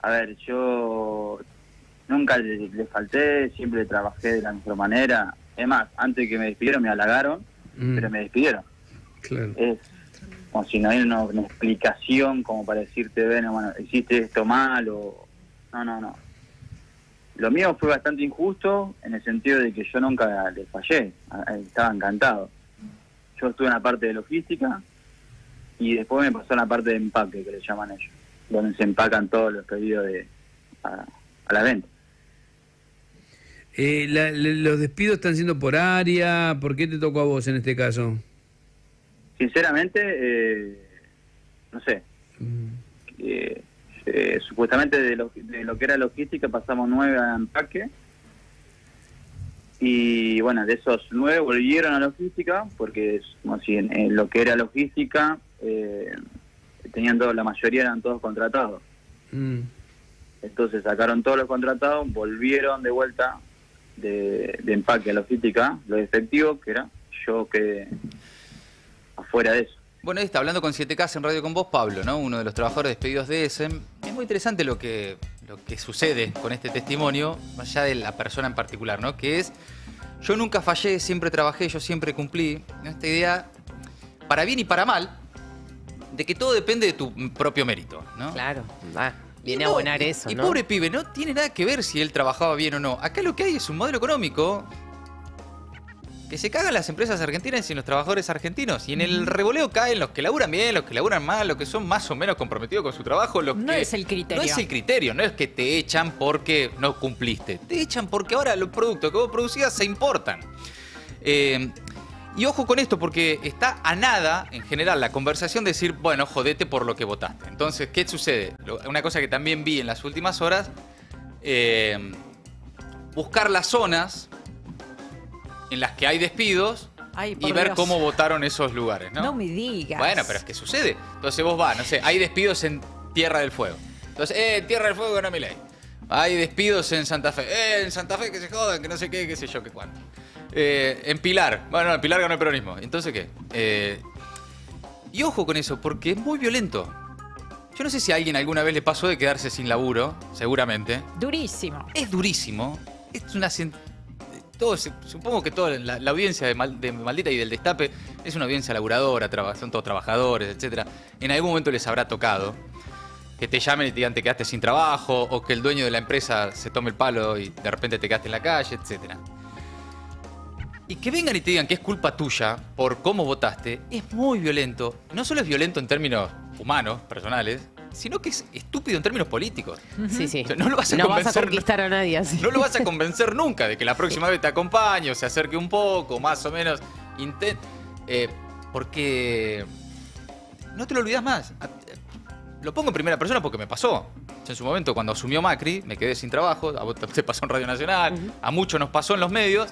[SPEAKER 11] A ver, yo nunca les falté, siempre trabajé de la mejor manera. Es más, antes que me despidieron me halagaron, pero me despidieron.
[SPEAKER 12] Claro.
[SPEAKER 11] Es como si no hay una explicación como para decirte, bueno, hiciste esto mal o... No. Lo mío fue bastante injusto en el sentido de que yo nunca les fallé, estaba encantado. Yo estuve en la parte de logística y después me pasó en la parte de empaque, que le llaman ellos, donde se empacan todos los pedidos a la venta.
[SPEAKER 12] ¿Los despidos están siendo por área? ¿Por qué te tocó a vos en este caso?
[SPEAKER 11] Sinceramente, no sé. Supuestamente de lo que era logística pasamos 9 a empaque. Y bueno, de esos 9 volvieron a logística, porque es como si en lo que era logística, la mayoría eran todos contratados. Entonces sacaron todos los contratados, volvieron de vuelta de empaque a logística, lo efectivo que era, yo quedé afuera de eso.
[SPEAKER 1] Bueno, ahí está hablando con 7K en Radio con vos, Pablo, ¿no? Uno de los trabajadores despedidos de Essen. Es muy interesante lo que sucede con este testimonio, más allá de la persona en particular, ¿no? Que es, yo nunca fallé, siempre trabajé, yo siempre cumplí. Esta idea, para bien y para mal, de que todo depende de tu propio mérito, ¿no?
[SPEAKER 2] Claro, viene a abonar eso, ¿no?
[SPEAKER 1] Y pobre pibe, no tiene nada que ver si él trabajaba bien o no. Acá lo que hay es un modelo económico que se cagan las empresas argentinas y los trabajadores argentinos. Y en el revoleo caen los que laburan bien, los que laburan mal, los que son más o menos comprometidos con su trabajo.
[SPEAKER 5] No es el criterio.
[SPEAKER 1] No es el criterio, no es que te echan porque no cumpliste. Te echan porque ahora los productos que vos producías se importan. Y ojo con esto, porque está a nada, en general, la conversación de decir, bueno, jodete por lo que votaste. Entonces, ¿qué sucede? Una cosa que también vi en las últimas horas, buscar las zonas en las que hay despidos
[SPEAKER 5] Ay,
[SPEAKER 1] y
[SPEAKER 5] por
[SPEAKER 1] ver
[SPEAKER 5] Dios.
[SPEAKER 1] cómo votaron esos lugares, ¿no?
[SPEAKER 5] No me digas.
[SPEAKER 1] Bueno, pero es que sucede. Entonces vos vas, no sé, hay despidos en Tierra del Fuego. Entonces, Tierra del Fuego ganó Milei. Hay despidos en Santa Fe. En Santa Fe que se jodan, que no sé qué sé yo, qué cuánto. En Pilar. Bueno, en Pilar ganó el peronismo. Entonces, ¿qué? Y ojo con eso, porque es muy violento. Yo no sé si a alguien alguna vez le pasó de quedarse sin laburo, seguramente.
[SPEAKER 5] Durísimo.
[SPEAKER 1] Es durísimo. Es una... supongo que toda la audiencia de Maldita y del Destape es una audiencia laburadora, son todos trabajadores, etcétera. En algún momento les habrá tocado que te llamen y te digan te quedaste sin trabajo, o que el dueño de la empresa se tome el palo y de repente te quedaste en la calle, etcétera. Y que vengan y te digan que es culpa tuya por cómo votaste, es muy violento. No solo es violento en términos humanos, personales, sino que es estúpido en términos políticos.
[SPEAKER 2] Sí, sí.
[SPEAKER 1] O sea, no lo vas a
[SPEAKER 2] No vas a
[SPEAKER 1] convencer,
[SPEAKER 2] conquistar a nadie así.
[SPEAKER 1] no lo vas a convencer nunca de que la próxima vez te acompañe o se acerque un poco, más o menos. Porque no te lo olvidas más. Lo pongo en primera persona porque me pasó. En su momento, cuando asumió Macri, me quedé sin trabajo. A vos te pasó en Radio Nacional. A muchos nos pasó en los medios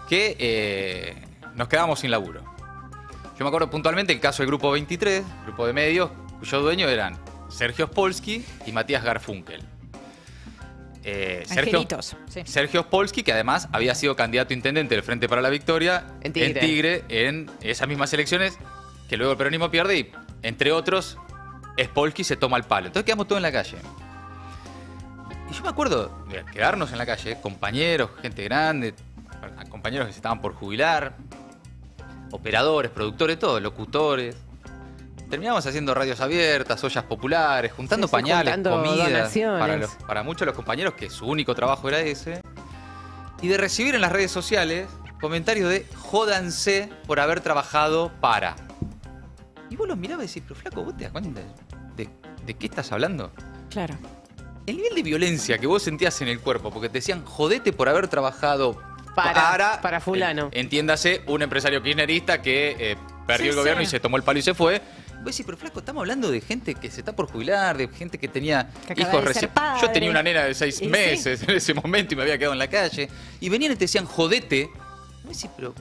[SPEAKER 1] que nos quedamos sin laburo. Yo me acuerdo puntualmente el caso del Grupo 23, grupo de medios, cuyo dueño eran Sergio Spolsky y Matías Garfunkel.
[SPEAKER 5] Angelitos, sí.
[SPEAKER 1] Sergio Spolsky, que además había sido candidato a intendente del Frente para la Victoria
[SPEAKER 2] En Tigre.
[SPEAKER 1] en esas mismas elecciones, que luego el peronismo pierde y, entre otros, Spolsky se toma el palo. Entonces quedamos todos en la calle. Y yo me acuerdo de quedarnos en la calle, compañeros, gente grande, compañeros que se estaban por jubilar, operadores, productores, todos, locutores. Terminamos haciendo radios abiertas, ollas populares, juntando
[SPEAKER 2] Sí,
[SPEAKER 1] pañales,
[SPEAKER 2] juntando
[SPEAKER 1] comida,
[SPEAKER 2] donaciones.
[SPEAKER 1] para muchos de los compañeros que su único trabajo era ese. Y de recibir en las redes sociales comentarios de jódanse por haber trabajado para. Y vos los mirabas y decís, pero flaco, ¿vos te das cuenta de qué estás hablando?
[SPEAKER 5] Claro.
[SPEAKER 1] El nivel de violencia que vos sentías en el cuerpo, porque te decían, jodete por haber trabajado
[SPEAKER 2] para fulano.
[SPEAKER 1] Entiéndase, un empresario kirchnerista que perdió
[SPEAKER 5] Sí,
[SPEAKER 1] el gobierno
[SPEAKER 5] sí.
[SPEAKER 1] y se tomó el palo y se fue. Vos decís, pero flaco, estamos hablando de gente que se está por jubilar, de gente que tenía
[SPEAKER 5] Que acaba
[SPEAKER 1] hijos
[SPEAKER 5] de ser
[SPEAKER 1] recién.
[SPEAKER 5] padre.
[SPEAKER 1] Yo tenía una nena de 6
[SPEAKER 5] Y sí.
[SPEAKER 1] meses en ese momento y me había quedado en la calle. Y venían y te decían, jodete. Vos decís, pero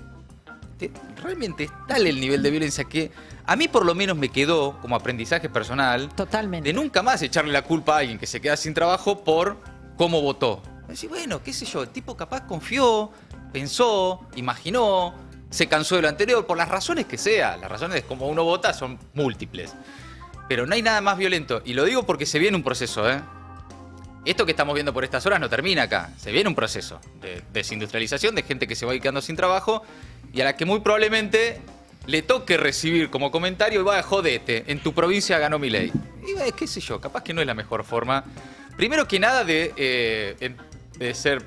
[SPEAKER 1] realmente es tal el nivel de violencia que a mí por lo menos me quedó como aprendizaje personal
[SPEAKER 5] Totalmente.
[SPEAKER 1] de nunca más echarle la culpa a alguien que se queda sin trabajo por cómo votó. Decís, bueno, qué sé yo, el tipo capaz confió, pensó, imaginó, se cansó de lo anterior, por las razones que sea. Las razones de cómo uno vota son múltiples. Pero no hay nada más violento. Y lo digo porque se viene un proceso, ¿eh? Esto que estamos viendo por estas horas no termina acá. Se viene un proceso de desindustrialización, de gente que se va a ir quedando sin trabajo y a la que muy probablemente le toque recibir como comentario, y vaya, jodete, en tu provincia ganó Milei. Y qué sé yo, capaz que no es la mejor forma. Primero que nada de ser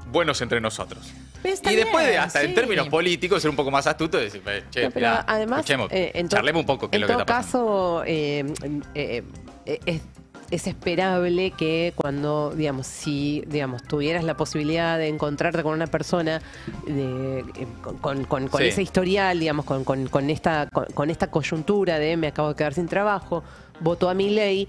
[SPEAKER 1] buenos entre nosotros.
[SPEAKER 5] Pero está
[SPEAKER 1] Y después,
[SPEAKER 5] bien,
[SPEAKER 1] hasta en
[SPEAKER 5] sí.
[SPEAKER 1] términos políticos, ser un poco más astuto y decir, che,
[SPEAKER 2] No, pero
[SPEAKER 1] mirá,
[SPEAKER 2] además,
[SPEAKER 1] escuchemos,
[SPEAKER 2] en
[SPEAKER 1] charlemos un poco qué es
[SPEAKER 2] en
[SPEAKER 1] lo que
[SPEAKER 2] todo
[SPEAKER 1] está pasando.
[SPEAKER 2] caso, es esperable que cuando, digamos, si tuvieras la posibilidad de encontrarte con una persona con
[SPEAKER 1] Sí.
[SPEAKER 2] ese historial, digamos, con esta coyuntura de me acabo de quedar sin trabajo, votó a Milei,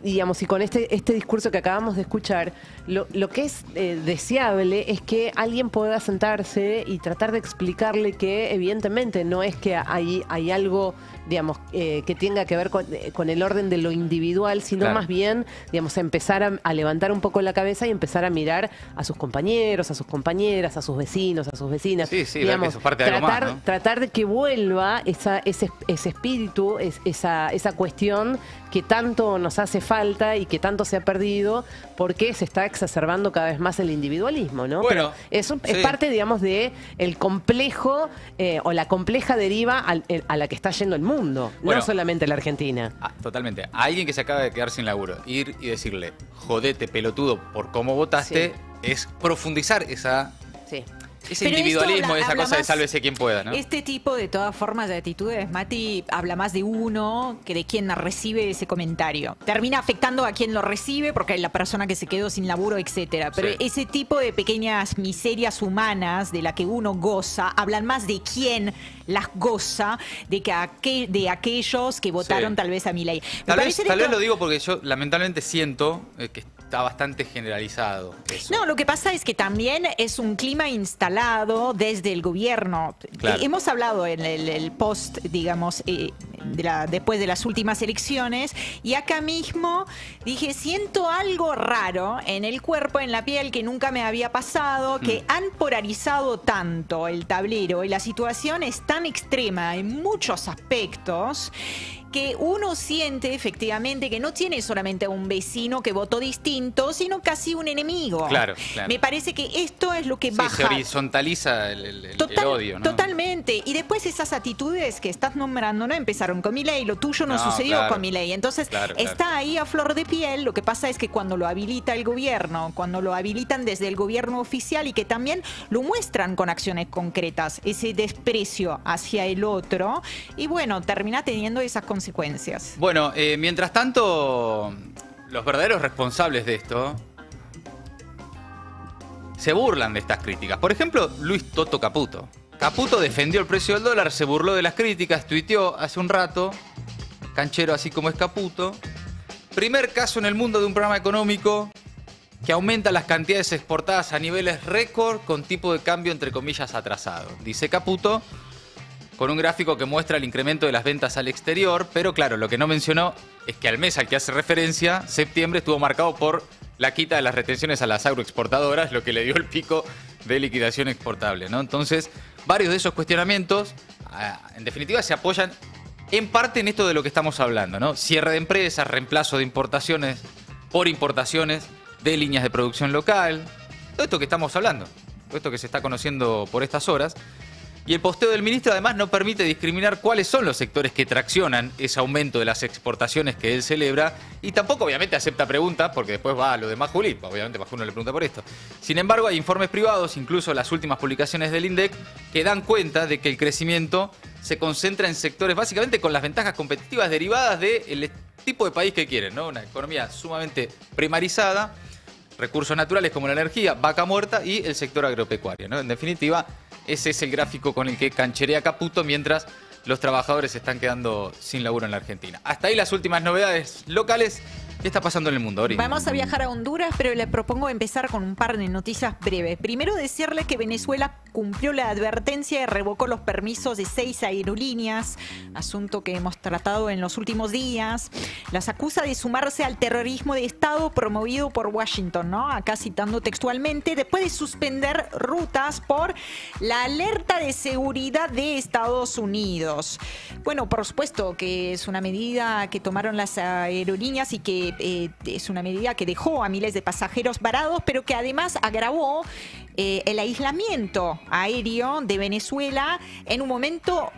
[SPEAKER 2] digamos, y con este discurso que acabamos de escuchar, lo que es deseable es que alguien pueda sentarse y tratar de explicarle que evidentemente no es que hay algo, digamos, que tenga que ver con el orden de lo individual, sino
[SPEAKER 1] Claro.
[SPEAKER 2] más bien, digamos, empezar a levantar un poco la cabeza y empezar a mirar a sus compañeros, a sus compañeras, a sus vecinos, a sus vecinas.
[SPEAKER 1] Sí, ver que
[SPEAKER 2] digamos,
[SPEAKER 1] eso es parte de algo más, ¿no?
[SPEAKER 2] tratar de que vuelva ese espíritu, esa cuestión que tanto nos hace falta y que tanto se ha perdido porque se está exacerbando cada vez más el individualismo, ¿no?
[SPEAKER 1] Bueno,
[SPEAKER 2] Pero eso es
[SPEAKER 1] sí.
[SPEAKER 2] parte, digamos, de el complejo o la compleja deriva a la que está yendo el mundo,
[SPEAKER 1] Bueno.
[SPEAKER 2] no solamente la Argentina.
[SPEAKER 1] Totalmente. A alguien que se acaba de quedar sin laburo, ir y decirle, jodete pelotudo por cómo votaste, es profundizar esa
[SPEAKER 2] Sí.
[SPEAKER 1] Ese
[SPEAKER 5] Pero esto
[SPEAKER 1] individualismo, esa
[SPEAKER 5] habla
[SPEAKER 1] cosa de
[SPEAKER 5] más-
[SPEAKER 1] sálvese quien pueda, ¿no?
[SPEAKER 5] Este tipo de todas formas de actitudes, Mati, habla más de uno que de quien recibe ese comentario. Termina afectando a quien lo recibe porque es la persona que se quedó sin laburo, etcétera. Pero
[SPEAKER 1] Sí.
[SPEAKER 5] ese tipo de pequeñas miserias humanas de la que uno goza, hablan más de quién las goza de aquellos que votaron
[SPEAKER 1] Sí.
[SPEAKER 5] tal vez a Milei. Me
[SPEAKER 1] Tal
[SPEAKER 5] parece
[SPEAKER 1] vez
[SPEAKER 5] esto-
[SPEAKER 1] lo digo porque yo lamentablemente siento que está bastante generalizado eso.
[SPEAKER 5] No, lo que pasa es que también es un clima instalado desde el gobierno.
[SPEAKER 1] Claro.
[SPEAKER 5] Hemos hablado en el post, digamos, después de las últimas elecciones, y acá mismo dije, siento algo raro en el cuerpo, en la piel, que nunca me había pasado, que han polarizado tanto el tablero y la situación es tan extrema en muchos aspectos que uno siente efectivamente que no tiene solamente a un vecino que votó distinto, sino casi un enemigo.
[SPEAKER 1] Claro, claro.
[SPEAKER 5] Me parece que esto es lo que
[SPEAKER 1] Sí,
[SPEAKER 5] baja.
[SPEAKER 1] se horizontaliza el odio, ¿no?
[SPEAKER 5] Totalmente. Y después esas actitudes que estás nombrando no empezaron con Milei, lo tuyo no,
[SPEAKER 1] No,
[SPEAKER 5] sucedió
[SPEAKER 1] claro.
[SPEAKER 5] con Milei. Entonces
[SPEAKER 1] Claro,
[SPEAKER 5] está ahí a flor de piel. Lo que pasa es que cuando lo habilita el gobierno, cuando lo habilitan desde el gobierno oficial y que también lo muestran con acciones concretas, ese desprecio hacia el otro, y bueno, termina teniendo esas consecuencias.
[SPEAKER 1] Bueno, mientras tanto, los verdaderos responsables de esto se burlan de estas críticas. Por ejemplo, Luis Toto Caputo. Caputo defendió el precio del dólar, se burló de las críticas, tuiteó hace un rato, canchero así como es Caputo. Primer caso en el mundo de un programa económico que aumenta las cantidades exportadas a niveles récord con tipo de cambio entre comillas atrasado. Dice Caputo, con un gráfico que muestra el incremento de las ventas al exterior, pero claro, lo que no mencionó es que al mes al que hace referencia, septiembre, estuvo marcado por la quita de las retenciones a las agroexportadoras, lo que le dio el pico de liquidación exportable, ¿no? Entonces, varios de esos cuestionamientos, en definitiva, se apoyan en parte en esto de lo que estamos hablando, ¿no? Cierre de empresas, reemplazo de importaciones por importaciones de líneas de producción local, todo esto que estamos hablando, todo esto que se está conociendo por estas horas. Y el posteo del ministro además no permite discriminar cuáles son los sectores que traccionan ese aumento de las exportaciones que él celebra y tampoco obviamente acepta preguntas porque después va a lo de Majuli, obviamente Majuli no le pregunta por esto. Sin embargo hay informes privados, incluso las últimas publicaciones del INDEC, que dan cuenta de que el crecimiento se concentra en sectores básicamente con las ventajas competitivas derivadas del tipo de país que quieren, ¿no? Una economía sumamente primarizada, recursos naturales como la energía, vaca muerta y el sector agropecuario, ¿no? En definitiva, ese es el gráfico con el que cancherea Caputo mientras los trabajadores se están quedando sin laburo en la Argentina. Hasta ahí las últimas novedades locales. ¿Qué está pasando en el mundo, Ori?
[SPEAKER 5] Vamos a viajar a Honduras, pero le propongo empezar con un par de noticias breves. Primero, decirle que Venezuela cumplió la advertencia y revocó los permisos de 6 aerolíneas, asunto que hemos tratado en los últimos días. Las acusa de sumarse al terrorismo de Estado promovido por Washington, ¿no? Acá citando textualmente, después de suspender rutas por la alerta de seguridad de Estados Unidos. Bueno, por supuesto que es una medida que tomaron las aerolíneas y que es una medida que dejó a miles de pasajeros varados, pero que además agravó el aislamiento aéreo de Venezuela en un momento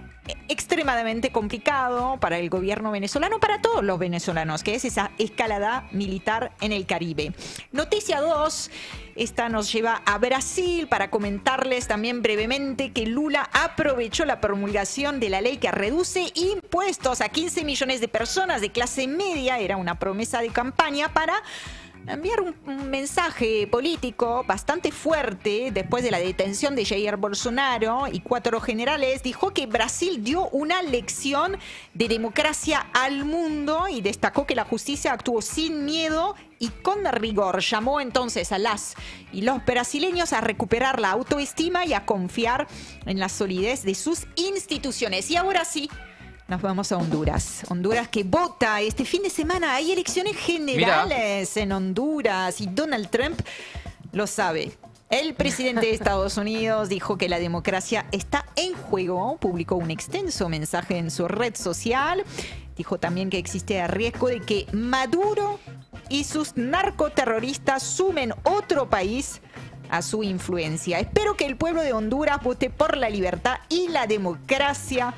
[SPEAKER 5] extremadamente complicado para el gobierno venezolano, para todos los venezolanos, que es esa escalada militar en el Caribe. Noticia 2, esta nos lleva a Brasil para comentarles también brevemente que Lula aprovechó la promulgación de la ley que reduce impuestos a 15 millones de personas de clase media, era una promesa de campaña para enviar un mensaje político bastante fuerte después de la detención de Jair Bolsonaro y 4 generales. Dijo que Brasil dio una lección de democracia al mundo y destacó que la justicia actuó sin miedo y con rigor. Llamó entonces a las y los brasileños a recuperar la autoestima y a confiar en la solidez de sus instituciones. Y ahora sí, nos vamos a Honduras. Honduras que vota este fin de semana. Hay elecciones generales en Honduras y Donald Trump lo sabe. El presidente de Estados Unidos dijo que la democracia está en juego. Publicó un extenso mensaje en su red social. Dijo también que existe el riesgo de que Maduro y sus narcoterroristas sumen otro país a su influencia. Espero que el pueblo de Honduras vote por la libertad y la democracia,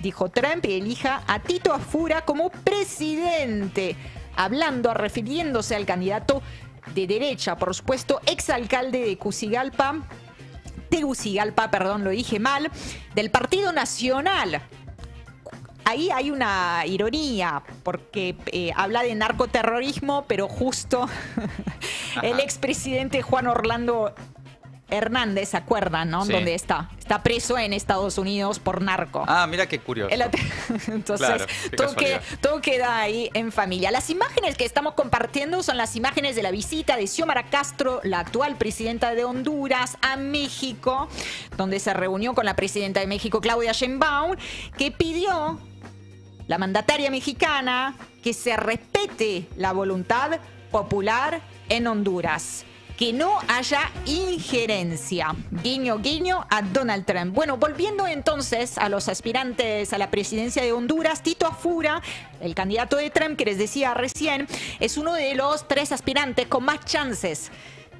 [SPEAKER 5] dijo Trump, y elija a Tito Afura como presidente, refiriéndose al candidato de derecha, por supuesto, exalcalde de Cusigalpa, Tegucigalpa, perdón, lo dije mal, del Partido Nacional. Ahí hay una ironía, porque habla de narcoterrorismo, pero justo el expresidente Juan Orlando Hernández, ¿se acuerdan, no?
[SPEAKER 1] Sí.
[SPEAKER 5] ¿Dónde está? Está preso en Estados Unidos por narco.
[SPEAKER 1] Ah, mira qué curioso.
[SPEAKER 5] Entonces,
[SPEAKER 1] Claro, qué casualidad.
[SPEAKER 5] todo queda ahí en familia. Las imágenes que estamos compartiendo son las imágenes de la visita de Xiomara Castro, la actual presidenta de Honduras, a México, donde se reunió con la presidenta de México, Claudia Sheinbaum, que pidió, la mandataria mexicana, que se respete la voluntad popular en Honduras. Que no haya injerencia. Guiño, guiño a Donald Trump. Bueno, volviendo entonces a los aspirantes a la presidencia de Honduras, Tito Afura, el candidato de Trump que les decía recién, es uno de los 3 aspirantes con más chances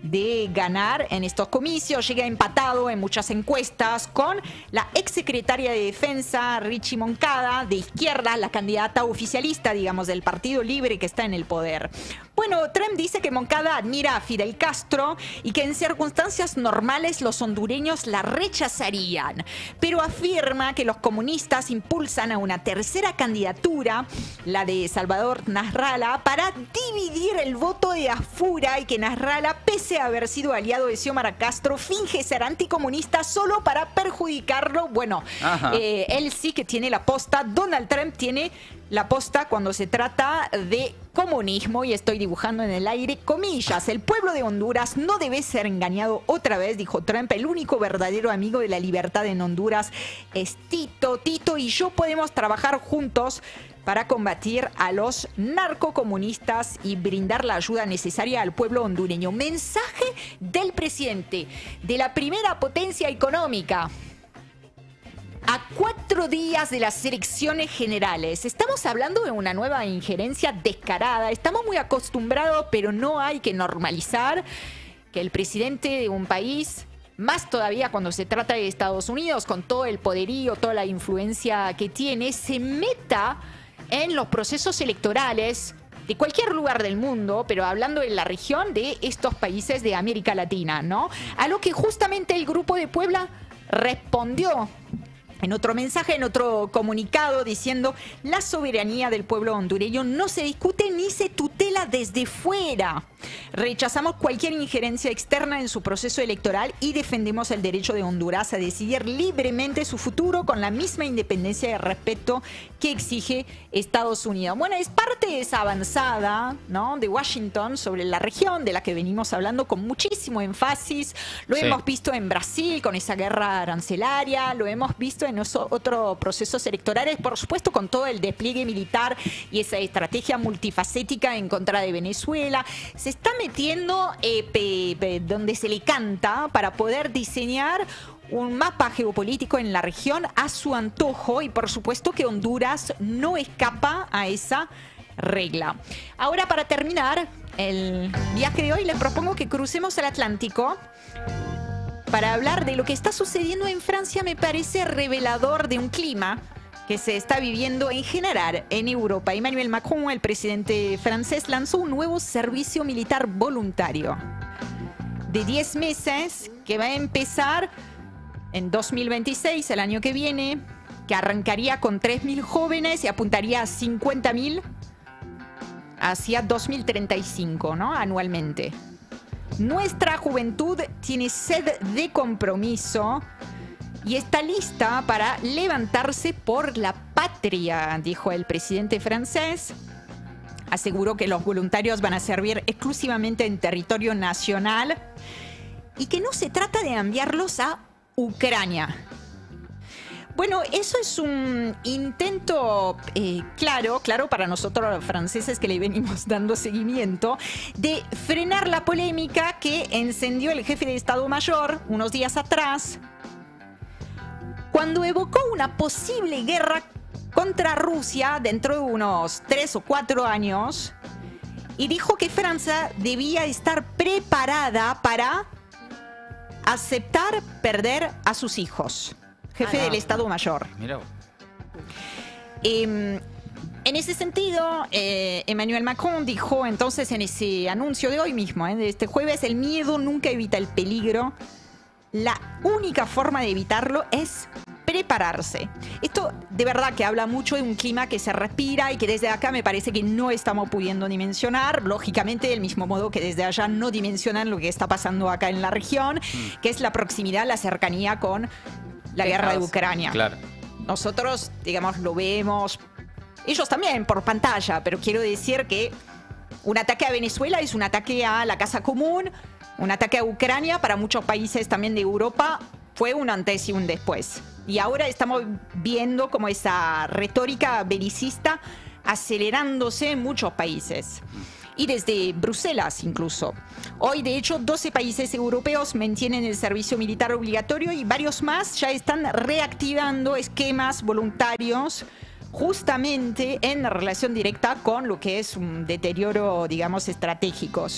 [SPEAKER 5] de ganar en estos comicios. Llega empatado en muchas encuestas con la exsecretaria de Defensa, Richie Moncada, de izquierda, la candidata oficialista, digamos, del Partido Libre que está en el poder. Bueno, Trump dice que Moncada admira a Fidel Castro y que en circunstancias normales los hondureños la rechazarían, pero afirma que los comunistas impulsan a una tercera candidatura, la de Salvador Nasralla, para dividir el voto de Afura, y que Nasralla, pese a haber sido aliado de Xiomara Castro, finge ser anticomunista solo para perjudicarlo. Bueno, él sí que tiene la posta. Donald Trump tiene la posta cuando se trata de comunismo, y estoy dibujando en el aire comillas. El pueblo de Honduras no debe ser engañado otra vez, dijo Trump. El único verdadero amigo de la libertad en Honduras es Tito. Tito y yo podemos trabajar juntos para combatir a los narcocomunistas y brindar la ayuda necesaria al pueblo hondureño. Mensaje del presidente de la primera potencia económica. A 4 días de las elecciones generales, estamos hablando de una nueva injerencia descarada. Estamos muy acostumbrados, pero no hay que normalizar que el presidente de un país, más todavía cuando se trata de Estados Unidos, con todo el poderío, toda la influencia que tiene, se meta en los procesos electorales de cualquier lugar del mundo, pero hablando de la región de estos países de América Latina, ¿no? A lo que justamente el Grupo de Puebla respondió en otro mensaje, en otro comunicado, diciendo: la soberanía del pueblo hondureño no se discute ni se tutela desde fuera. Rechazamos cualquier injerencia externa en su proceso electoral y defendemos el derecho de Honduras a decidir libremente su futuro con la misma independencia y respeto que exige Estados Unidos. Bueno, es parte de esa avanzada, ¿no?, de Washington sobre la región de la que venimos hablando con muchísimo énfasis. Lo hemos visto en Brasil con esa guerra arancelaria, lo hemos visto en otros procesos electorales, por supuesto con todo el despliegue militar y esa estrategia multifacética en contra de Venezuela. Se está metiendo donde se le canta para poder diseñar un mapa geopolítico en la región a su antojo, y por supuesto que Honduras no escapa a esa regla. Ahora, para terminar el viaje de hoy, les propongo que crucemos el Atlántico para hablar de lo que está sucediendo en Francia. Me parece revelador de un clima que se está viviendo en general en Europa. Emmanuel Macron, el presidente francés, lanzó un nuevo servicio militar voluntario de 10 meses que va a empezar en 2026, el año que viene, que arrancaría con 3.000 jóvenes y apuntaría a 50.000 hacia 2035, ¿no?, anualmente. Nuestra juventud tiene sed de compromiso y está lista para levantarse por la patria, dijo el presidente francés. Aseguró que los voluntarios van a servir exclusivamente en territorio nacional y que no se trata de enviarlos a Ucrania. Bueno, eso es un intento claro para nosotros los franceses que le venimos dando seguimiento, de frenar la polémica que encendió el jefe de Estado Mayor unos días atrás, cuando evocó una posible guerra contra Rusia dentro de unos 3 o 4 años, y dijo que Francia debía estar preparada para aceptar perder a sus hijos. Jefe del Estado Mayor.
[SPEAKER 1] Mira.
[SPEAKER 5] En ese sentido, Emmanuel Macron dijo entonces en ese anuncio de hoy mismo, de este jueves: el miedo nunca evita el peligro, la única forma de evitarlo es prepararse. Esto de verdad que habla mucho de un clima que se respira y que desde acá me parece que no estamos pudiendo dimensionar, lógicamente del mismo modo que desde allá no dimensionan lo que está pasando acá en la región, que es la proximidad, la cercanía con la guerra de Ucrania.
[SPEAKER 1] Claro.
[SPEAKER 5] Nosotros, digamos, lo vemos, ellos también por pantalla, pero quiero decir que un ataque a Venezuela es un ataque a la casa común, un ataque a Ucrania para muchos países también de Europa fue un antes y un después. Y ahora estamos viendo como esa retórica belicista acelerándose en muchos países. Y desde Bruselas incluso. Hoy, de hecho, 12 países europeos mantienen el servicio militar obligatorio y varios más ya están reactivando esquemas voluntarios justamente en relación directa con lo que es un deterioro, digamos, estratégico.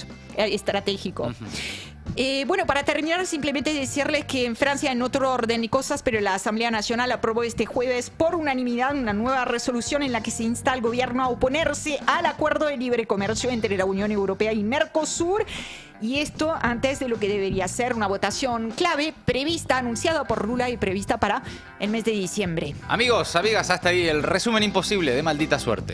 [SPEAKER 5] Bueno, para terminar, simplemente decirles que en Francia, en otro orden de cosas, pero la Asamblea Nacional aprobó este jueves por unanimidad una nueva resolución en la que se insta al gobierno a oponerse al acuerdo de libre comercio entre la Unión Europea y Mercosur. Y esto antes de lo que debería ser una votación clave prevista, anunciada por Lula y prevista para el mes de diciembre.
[SPEAKER 1] Amigos, amigas, hasta ahí el resumen imposible de Maldita Suerte.